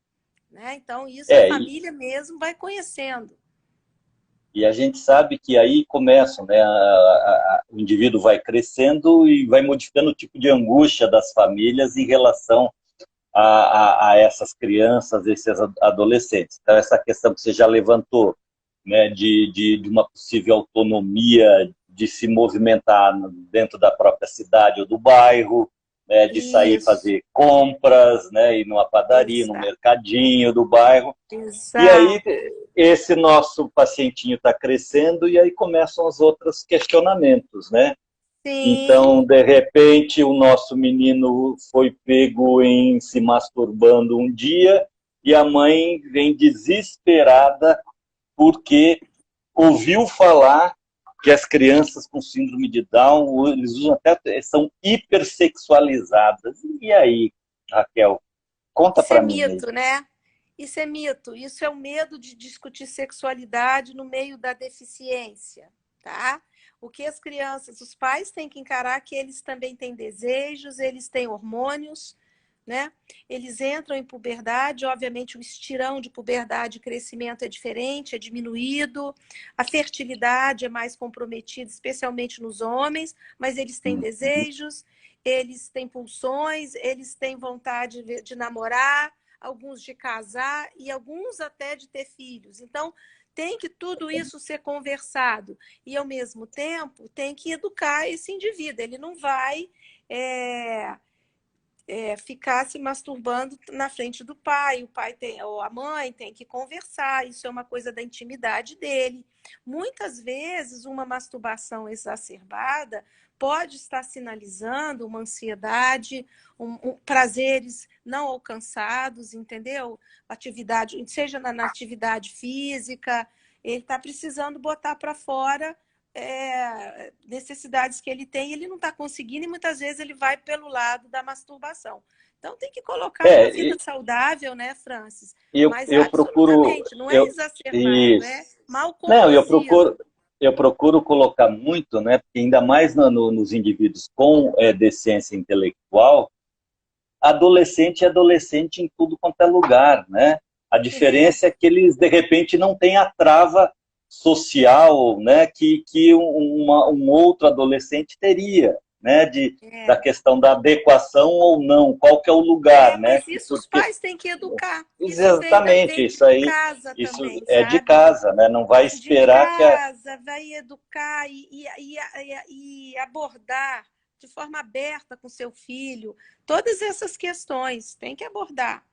né? Então, isso a É, e, família mesmo vai conhecendo. e a gente sabe que aí começam, né? O indivíduo vai crescendo e vai modificando o tipo de angústia das famílias em relação a essas crianças, esses adolescentes. Então, essa questão que você já levantou, né, de uma possível autonomia de se movimentar dentro da própria cidade ou do bairro, né, de sair Isso, fazer compras, né, ir numa padaria, no exato, mercadinho do bairro. E aí exato. esse nosso pacientinho está crescendo e aí começam os outros questionamentos, né? Sim, Então, de repente, o nosso menino foi pego em se masturbando um dia e a mãe vem desesperada porque ouviu falar que as crianças com síndrome de Down, eles usam até, são hipersexualizadas. E aí, Raquel, conta isso é para mim aí. mito, né? Isso é mito. Isso é o medo de discutir sexualidade no meio da deficiência, tá? O que as crianças, os pais têm que encarar que eles também têm desejos, eles têm hormônios, né? Eles entram em puberdade, obviamente o estirão de puberdade e crescimento é diferente, é diminuído, a fertilidade é mais comprometida, especialmente nos homens, mas eles têm desejos, eles têm pulsões, eles têm vontade de namorar, alguns de casar e alguns até de ter filhos. Então, tem que tudo isso ser conversado e, ao mesmo tempo, tem que educar esse indivíduo. Ele não vai é, ficar se masturbando na frente do pai. O pai tem, ou a mãe tem que conversar. Isso é uma coisa da intimidade dele. Muitas vezes, uma masturbação exacerbada pode estar sinalizando uma ansiedade, prazeres não alcançados, entendeu? Atividade, seja na atividade física, ele está precisando botar para fora necessidades que ele tem, ele não está conseguindo e muitas vezes ele vai pelo lado da masturbação. Então tem que colocar numa vida É, saudável, né, Francis? Mas eu procuro, absolutamente, não é exacerbado, isso. é mal Não, conduzido. eu procuro colocar muito, né, porque ainda mais nos indivíduos com deficiência intelectual, adolescente é adolescente em tudo quanto é lugar, né? A É, diferença é que eles, de repente, não têm a trava social, né, que um outro adolescente teria, né, da é. questão da adequação ou não, qual que é o lugar, né? Mas isso os Porque pais têm que educar. Isso vem exatamente dentro isso de aí, casa isso também, é de sabe? casa, né? Não vai Vem de esperar que a casa, vai educar e abordar de forma aberta com seu filho todas essas questões. Tem que abordar,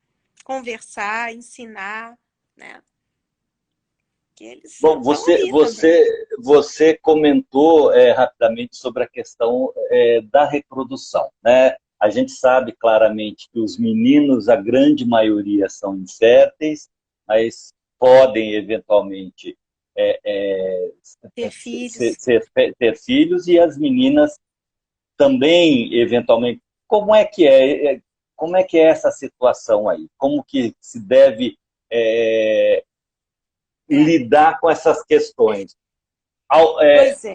conversar, ensinar, né? Que eles Bom, estão ali também. você comentou rapidamente sobre a questão da reprodução, né? A gente sabe claramente que os meninos, a grande maioria, são inférteis, mas podem eventualmente é, é, Ter filhos. ter filhos, e as meninas também, eventualmente. Como é que é? Como é que é essa situação aí? Como que se deve É, lidar com essas questões? pois é.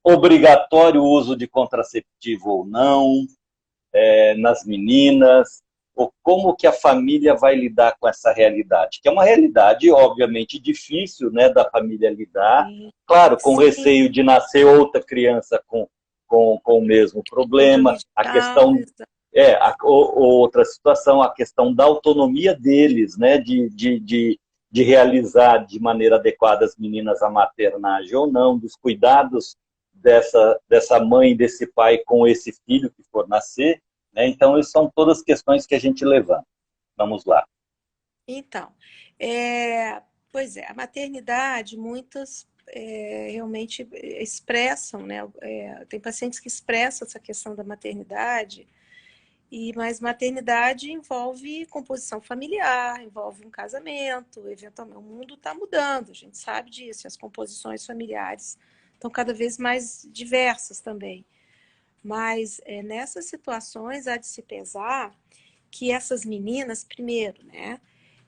Obrigatório o uso de contraceptivo ou não nas meninas? Ou como que a família vai lidar com essa realidade? Que é uma realidade, obviamente, difícil, né, da família lidar. Claro, com Sim, receio de nascer outra criança com o mesmo síndrome problema. de A Down, questão outra situação, a questão da autonomia deles, né, de realizar de maneira adequada as meninas a maternagem ou não, dos cuidados dessa mãe, desse pai com esse filho que for nascer, né? Então, essas são todas questões que a gente levanta. Vamos lá. então, é, Pois é, a maternidade, muitas realmente expressam, né? Tem pacientes que expressam essa questão da maternidade, mas maternidade envolve composição familiar, envolve um casamento, eventualmente o mundo está mudando, a gente sabe disso, e as composições familiares estão cada vez mais diversas também. Mas nessas situações há de se pesar que essas meninas, primeiro, né?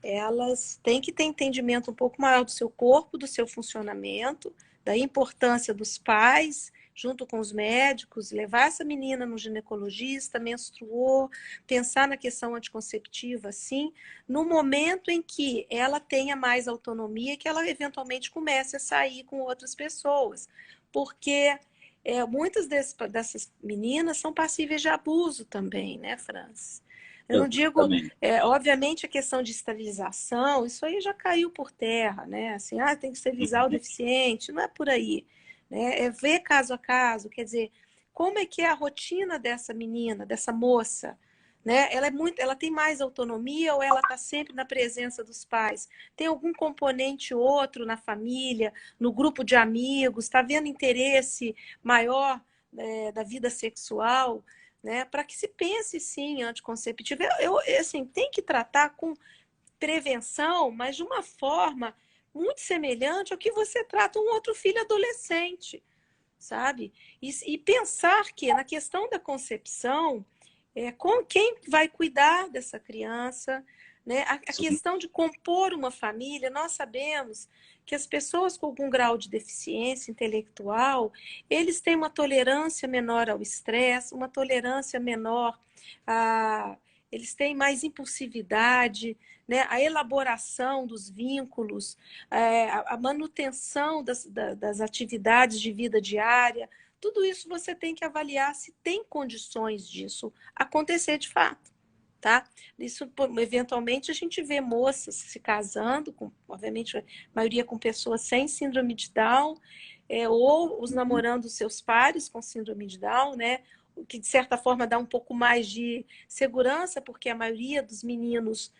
Elas têm que ter entendimento um pouco maior do seu corpo, do seu funcionamento, da importância dos pais, junto com os médicos, levar essa menina no ginecologista, menstruou, pensar na questão anticonceptiva, sim, no momento em que ela tenha mais autonomia, que ela eventualmente comece a sair com outras pessoas. Porque muitas dessas meninas são passíveis de abuso também, né, Francis? Eu não digo, Exatamente. obviamente, a questão de esterilização, isso aí já caiu por terra, né? Assim, tem que esterilizar o deficiente, não é por aí, né? É ver caso a caso, quer dizer, como é que é a rotina dessa menina, dessa moça, né? Ela tem mais autonomia ou ela está sempre na presença dos pais? Tem algum componente outro na família, no grupo de amigos? Está vendo interesse maior, da vida sexual? Né, para que se pense sim anticonceptivo. Assim, tem que tratar com prevenção, mas de uma forma muito semelhante ao que você trata um outro filho adolescente, sabe? E pensar que na questão da concepção, com quem vai cuidar dessa criança, né? A questão de compor uma família, nós sabemos que as pessoas com algum grau de deficiência intelectual, eles têm uma tolerância menor ao estresse, uma tolerância menor a... Eles têm mais impulsividade, né? A elaboração dos vínculos, a manutenção das atividades de vida diária, tudo isso você tem que avaliar se tem condições disso acontecer de fato, tá? Isso, eventualmente, a gente vê moças se casando, obviamente, a maioria com pessoas sem síndrome de Down, ou os namorando seus pares com síndrome de Down, né? O que, de certa forma, dá um pouco mais de segurança, porque a maioria dos meninos,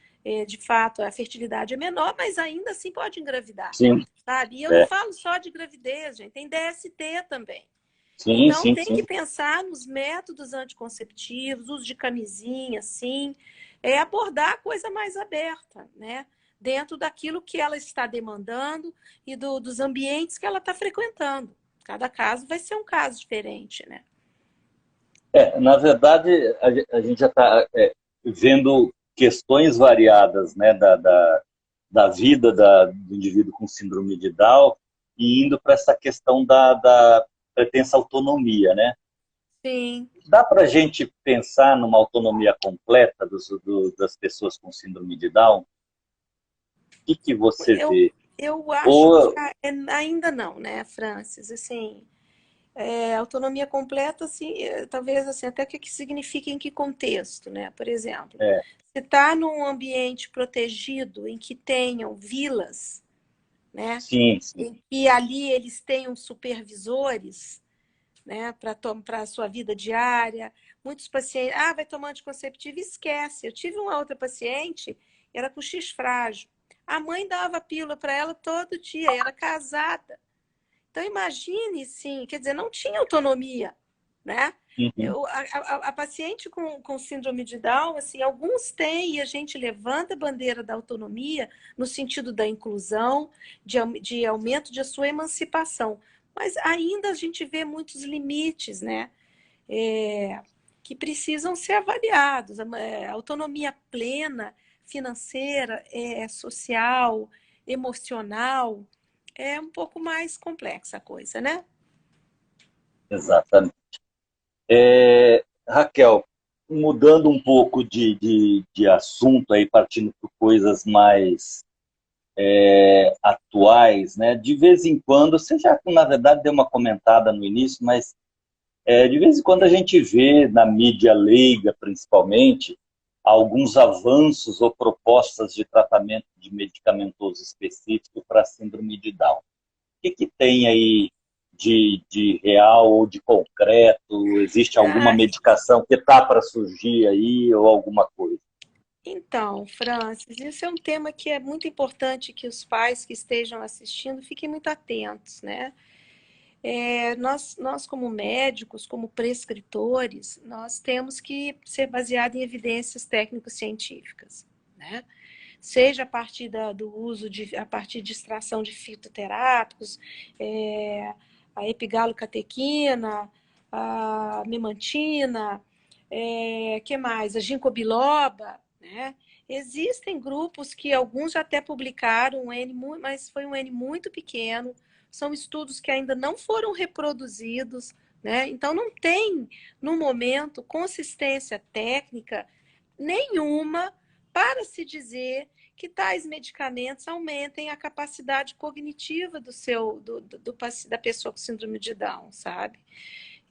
de fato, a fertilidade é menor, mas ainda assim pode engravidar, Sim, sabe? E eu não é. falo só de gravidez, gente, tem DST também. Sim, Então, sim, tem que sim. pensar nos métodos anticonceptivos, uso de camisinha, sim, abordar a coisa mais aberta, né? Dentro daquilo que ela está demandando e dos ambientes que ela está frequentando. Cada caso vai ser um caso diferente, né? Na verdade, a gente já está vendo questões variadas, né, da vida do indivíduo com síndrome de Down e indo para essa questão da pretensa autonomia, né? Sim. Dá para a gente pensar numa autonomia completa das pessoas com síndrome de Down? O que você Eu, vê? eu acho que Ou, ainda não, né, Francis? Assim, autonomia completa, assim, talvez assim, até o que significa em que contexto, né? Por exemplo, é, você está num ambiente protegido em que tenham vilas, né? sim, sim, Em que ali eles tenham supervisores, né? Para a sua vida diária. Muitos pacientes, vai tomar anticonceptivo, esquece. Eu tive uma outra paciente, era com X frágil. A mãe dava pílula para ela todo dia, era casada. Então, imagine, sim, quer dizer, não tinha autonomia, né? uhum, A paciente com síndrome de Down, assim, alguns têm e a gente levanta a bandeira da autonomia no sentido da inclusão, de aumento de sua emancipação. Mas ainda a gente vê muitos limites, né? Que precisam ser avaliados. A autonomia plena, financeira, social, emocional, é um pouco mais complexa a coisa, né? exatamente. Raquel, mudando um pouco de assunto, aí, partindo por coisas mais atuais, né? De vez em quando, você já, na verdade, deu uma comentada no início, mas de vez em quando a gente vê na mídia leiga, principalmente, alguns avanços ou propostas de tratamento de medicamentoso específico para a síndrome de Down. O que tem aí de real ou de concreto? Existe alguma Ah, medicação que está para surgir aí ou alguma coisa? Então, Francis, isso é um tema que é muito importante que os pais que estejam assistindo fiquem muito atentos, né? Nós, como médicos, como prescritores, nós temos que ser baseados em evidências técnico-científicas, né? Seja a partir do uso a partir de extração de fitoterápicos, a epigalocatequina, a memantina, que mais? A ginkgo biloba, né? Existem grupos que alguns já até publicaram um N, mas foi um N muito pequeno, são estudos que ainda não foram reproduzidos, né? Então não tem, no momento, consistência técnica nenhuma para se dizer que tais medicamentos aumentem a capacidade cognitiva da pessoa com síndrome de Down, sabe?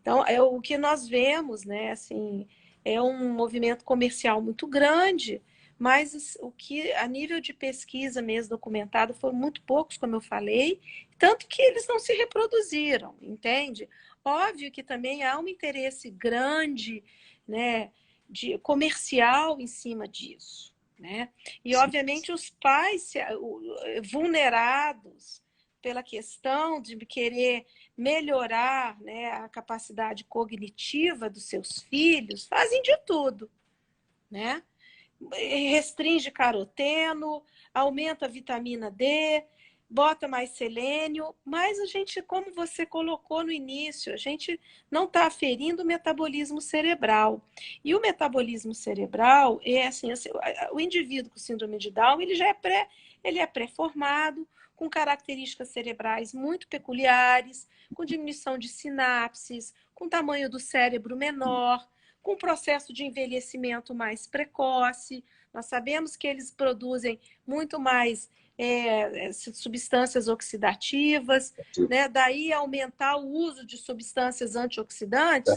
Então, o que nós vemos, né, assim, é um movimento comercial muito grande, mas o que, a nível de pesquisa mesmo documentado, foram muito poucos, como eu falei, tanto que eles não se reproduziram, entende? Óbvio que também há um interesse grande, né, comercial em cima disso, né? E, obviamente, os pais vulnerados pela questão de querer melhorar, né, a capacidade cognitiva dos seus filhos, fazem de tudo, né? Restringe caroteno, aumenta a vitamina D, bota mais selênio, mas a gente, como você colocou no início, a gente não está aferindo o metabolismo cerebral. E o metabolismo cerebral é assim, o indivíduo com síndrome de Down, ele é pré-formado, com características cerebrais muito peculiares, com diminuição de sinapses, com tamanho do cérebro menor, com processo de envelhecimento mais precoce. Nós sabemos que eles produzem muito mais substâncias oxidativas, né? Daí aumentar o uso de substâncias antioxidantes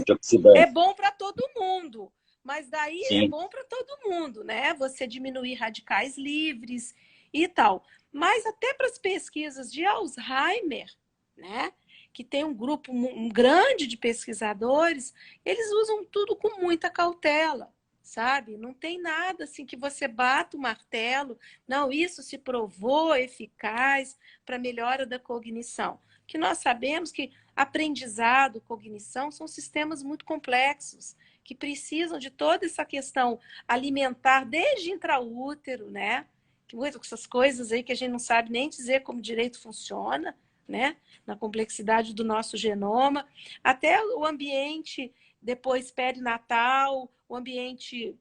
é bom para todo mundo, mas daí Sim. é bom para todo mundo, né? Você diminuir radicais livres e tal. Mas até para as pesquisas de Alzheimer, né? Que tem um grupo grande de pesquisadores, eles usam tudo com muita cautela, sabe? Não tem nada assim que você bata o martelo, não, isso se provou eficaz para melhora da cognição. Que nós sabemos que aprendizado, cognição são sistemas muito complexos, que precisam de toda essa questão alimentar desde intraútero, né? Muitas essas coisas aí que a gente não sabe nem dizer como direito funciona, né? Na complexidade do nosso genoma, até o ambiente depois perinatal, o ambiente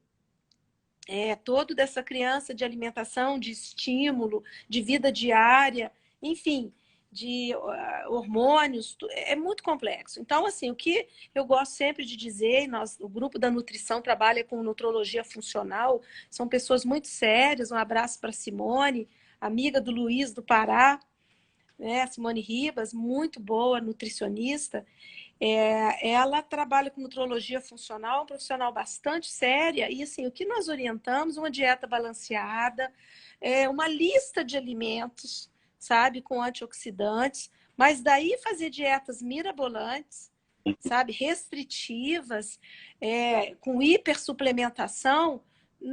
todo dessa criança de alimentação, de estímulo, de vida diária, enfim, de hormônios, é muito complexo. Então, assim, o que eu gosto sempre de dizer, o grupo da nutrição trabalha com nutrologia funcional, são pessoas muito sérias, um abraço para Simone, amiga do Luiz do Pará, né? Simone Ribas, muito boa nutricionista, ela trabalha com nutrologia funcional, um profissional bastante séria, e assim, o que nós orientamos, uma dieta balanceada, uma lista de alimentos, sabe, com antioxidantes, mas daí fazer dietas mirabolantes, sabe, restritivas, com hipersuplementação,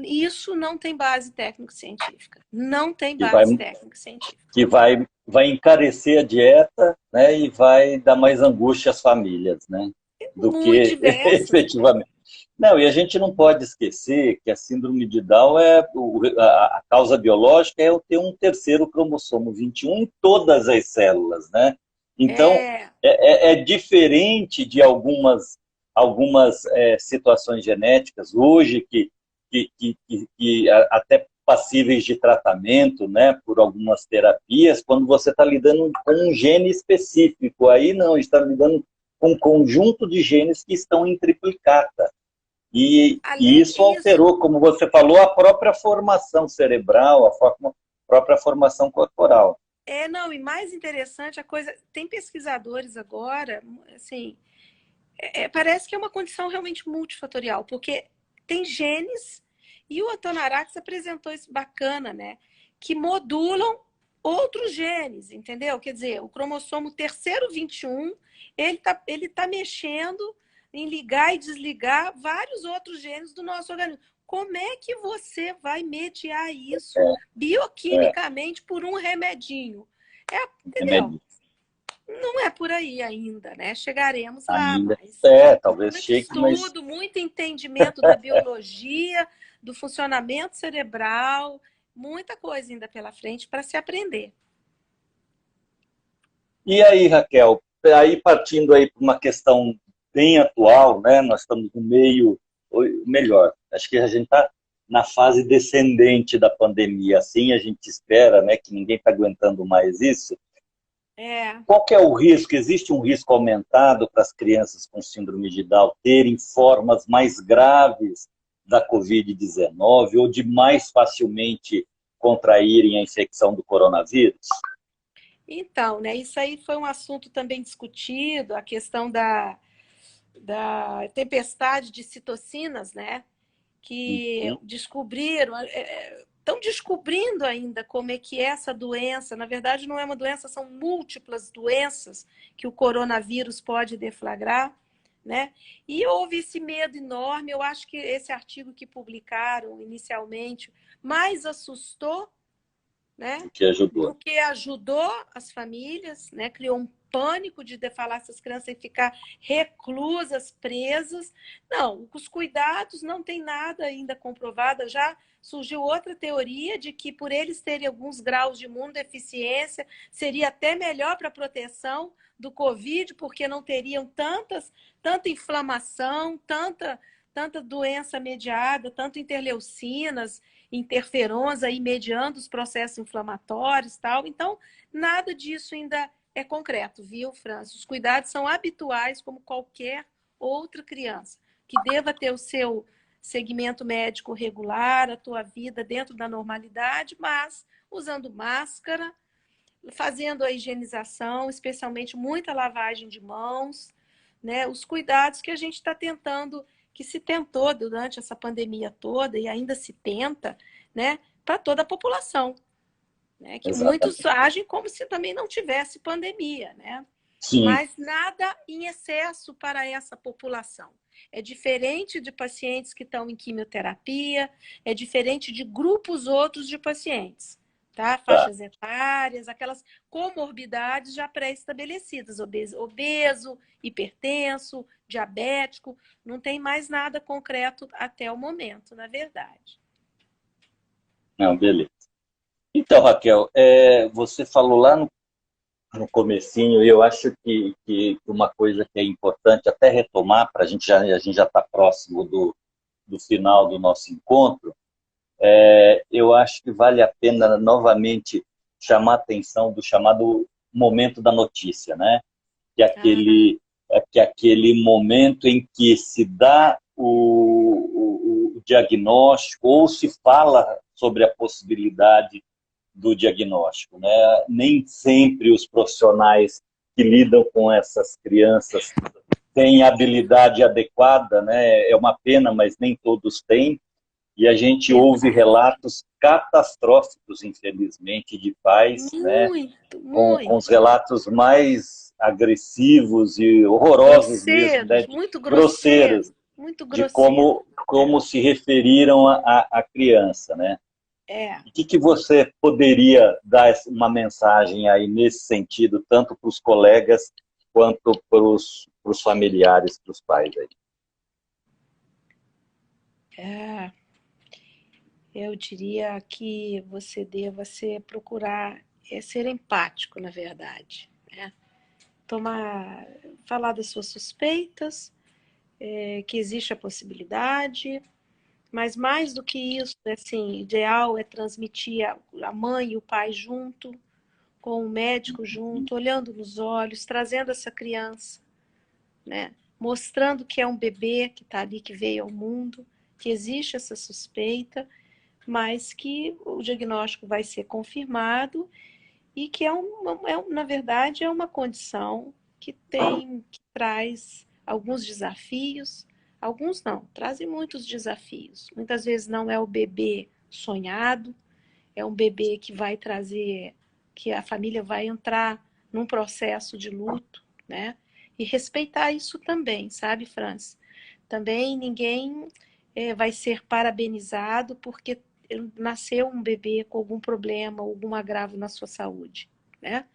isso não tem base técnico-científica. Não tem base técnico-científica. Que vai encarecer a dieta, né, e vai dar mais angústia às famílias, né, do muito que diverso. efetivamente. Não, e a gente não pode esquecer que a síndrome de Down a causa biológica é ter um terceiro cromossomo 21 em todas as células, né? Então, é diferente de algumas situações genéticas hoje que até passíveis de tratamento, né, por algumas terapias, quando você está lidando com um gene específico. Aí não, está lidando com um conjunto de genes que estão em triplicata. E isso alterou, como você falou, a própria formação cerebral, a própria formação corporal. Não, e mais interessante, tem pesquisadores agora, assim, parece que é uma condição realmente multifatorial, porque tem genes, e o Atonarax apresentou isso bacana, né? Que modulam outros genes, entendeu? Quer dizer, o cromossomo terceiro 21, ele tá mexendo em ligar e desligar vários outros genes do nosso organismo. como é que você vai mediar isso É, é, bioquimicamente por um remedinho? Entendeu? remédio Não é por aí ainda, né? Chegaremos lá, ainda. mas Talvez muito chegue, mas estudo, muito entendimento da biologia, do funcionamento cerebral, muita coisa ainda pela frente para se aprender. e aí, Raquel, aí partindo aí para uma questão bem atual, né? Nós estamos no meio, ou melhor, acho que a gente está na fase descendente da pandemia, assim a gente espera, né, que ninguém está aguentando mais isso. É, Qual que é o risco? Existe um risco aumentado para as crianças com síndrome de Down terem formas mais graves da Covid-19 ou de mais facilmente contraírem a infecção do coronavírus? então, né? Isso aí foi um assunto também discutido, a questão da tempestade de citocinas, né? Que Uhum. descobriram, estão descobrindo ainda como é que é essa doença. Na verdade, não é uma doença, são múltiplas doenças que o coronavírus pode deflagrar, né? E houve esse medo enorme. Eu acho que esse artigo que publicaram inicialmente mais assustou, né? O que ajudou. Do que ajudou as famílias, né? Criou um pânico de falar essas crianças e ficar reclusas, presas. Não, os cuidados não tem nada ainda comprovado. Já surgiu outra teoria de que por eles terem alguns graus de imunodeficiência, seria até melhor para a proteção do Covid, porque não teriam tanta inflamação, tanta doença mediada, tanto interleucinas, interferons aí mediando os processos inflamatórios e tal. Então, nada disso ainda é concreto, viu, França? Os cuidados são habituais como qualquer outra criança, que deva ter o seu segmento médico regular, a tua vida dentro da normalidade, mas usando máscara, fazendo a higienização, especialmente muita lavagem de mãos, né? Os cuidados que a gente está tentando, que se tentou durante essa pandemia toda e ainda se tenta, né? Para toda a população, né? Que muitos Exatamente. agem como se também não tivesse pandemia, né? Sim, Mas nada em excesso para essa população. É diferente de pacientes que estão em quimioterapia, é diferente de grupos outros de pacientes, tá? tá. Faixas etárias, aquelas comorbidades já pré-estabelecidas, obeso, hipertenso, diabético, não tem mais nada concreto até o momento, na verdade. Não, beleza. Então, Raquel, você falou lá no comecinho, e eu acho que uma coisa que é importante até retomar, para a gente já está próximo do final do nosso encontro, eu acho que vale a pena novamente chamar a atenção do chamado momento da notícia, né? Que é Ah, aquele momento em que se dá o diagnóstico ou se fala sobre a possibilidade do diagnóstico, né? Nem sempre os profissionais que lidam com essas crianças têm habilidade adequada, né? É uma pena, mas nem todos têm. E a gente ouve verdade. relatos catastróficos, infelizmente, de pais, né? Muito, Com os muito. relatos mais agressivos e horrorosos mesmo, né? Grosseiros, De, muito grosseiros, grosseiros, muito de grosseiro. como se referiram à criança, né? É. O que você poderia dar uma mensagem aí nesse sentido, tanto para os colegas quanto para os familiares, para os pais aí? É, eu diria que você deva procurar ser empático, na verdade, né? Tomar, falar das suas suspeitas, que existe a possibilidade, mas mais do que isso, assim, ideal é transmitir a mãe e o pai junto, com o médico junto, olhando nos olhos, trazendo essa criança, né? Mostrando que é um bebê que está ali, que veio ao mundo, que existe essa suspeita, mas que o diagnóstico vai ser confirmado e que na verdade, é uma condição que traz alguns desafios, alguns não, trazem muitos desafios. Muitas vezes não é o bebê sonhado, é um bebê que vai trazer, que a família vai entrar num processo de luto, né? E respeitar isso também, sabe, Franz? Também ninguém vai ser parabenizado porque nasceu um bebê com algum problema, algum agravo na sua saúde, né?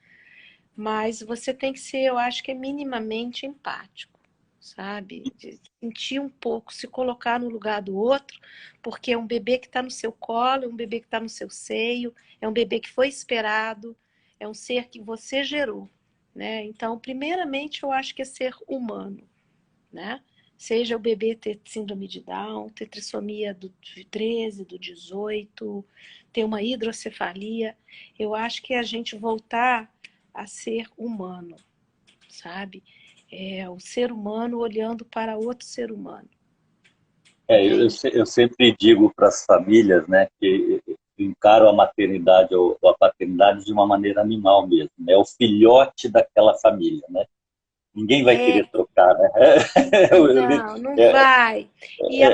Mas você tem que ser, eu acho que é minimamente empático, sabe? De sentir um pouco, se colocar no lugar do outro, porque é um bebê que está no seu colo, é um bebê que está no seu seio, é um bebê que foi esperado, é um ser que você gerou, né? Então, primeiramente, eu acho que é ser humano, né? Seja o bebê ter síndrome de Down, ter trissomia do 13, do 18, ter uma hidrocefalia. Eu acho que é a gente voltar a ser humano, sabe? É o ser humano olhando para outro ser humano, entende? Eu sempre digo para as famílias, né, que encaro a maternidade ou a paternidade de uma maneira animal mesmo, né? É o filhote daquela família, né? Ninguém vai querer É, trocar, né? não, não É, vai. E a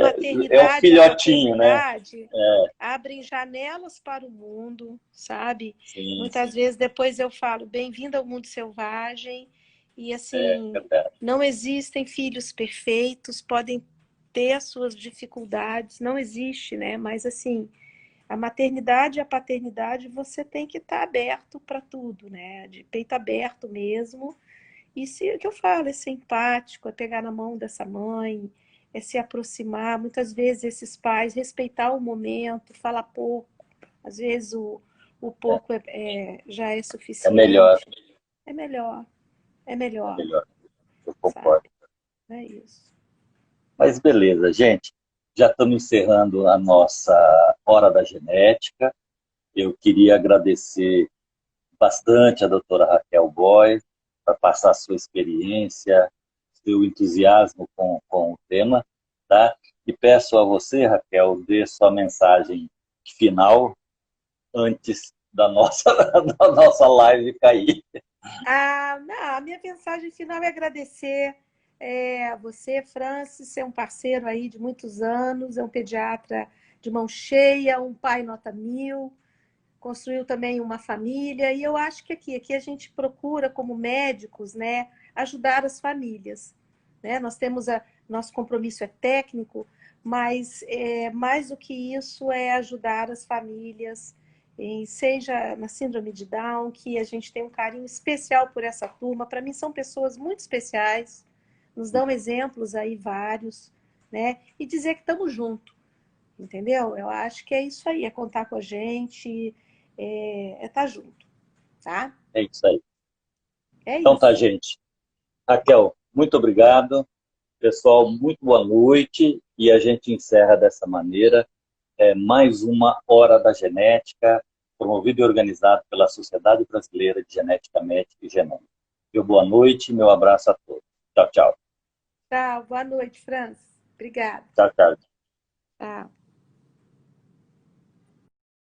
é o maternidade e a filhotinho, né? paternidade abrem janelas para o mundo, sabe? Sim, Muitas sim, vezes depois eu falo, bem-vindo ao mundo selvagem. E é assim, verdade. não existem filhos perfeitos, podem ter as suas dificuldades, não existe, né? Mas assim, a maternidade e a paternidade, você tem que estar aberto para tudo, né? De peito aberto mesmo. E se o que eu falo é ser empático, é pegar na mão dessa mãe, é se aproximar. Muitas vezes esses pais respeitar o momento, falar pouco. Às vezes o pouco já é É melhor, suficiente. É melhor, é é melhor, melhor, eu concordo. sabe? É isso. Mas beleza, gente. Já estamos encerrando a nossa Hora da Genética. Eu queria agradecer bastante a doutora Raquel Boy para passar a sua experiência, seu entusiasmo com o tema, tá? E peço a você, Raquel, dê sua mensagem final antes da nossa, da nossa live cair. Não, a minha mensagem final é agradecer a você, Francis, é um parceiro aí de muitos anos, é um pediatra de mão cheia, um pai nota 1000, construiu também uma família, e eu acho que aqui a gente procura, como médicos, né, ajudar as famílias. Né? Nós temos nosso compromisso é técnico, mas mais do que isso é ajudar as famílias, seja na síndrome de Down, que a gente tem um carinho especial por essa turma. Para mim são pessoas muito especiais, nos dão exemplos aí vários, né? E dizer que estamos juntos, entendeu? Eu acho que é isso aí, é contar com a gente, é estar junto, tá? É isso aí. É Então tá, isso. gente. Raquel, muito obrigado. Pessoal, muito boa noite. E a gente encerra dessa maneira mais uma Hora da Genética, promovido e organizado pela Sociedade Brasileira de Genética Médica e Genômica. Meu boa noite, meu abraço a todos. Tchau, tchau. Tá, boa noite, França. Obrigada. Tchau, tchau. Tá.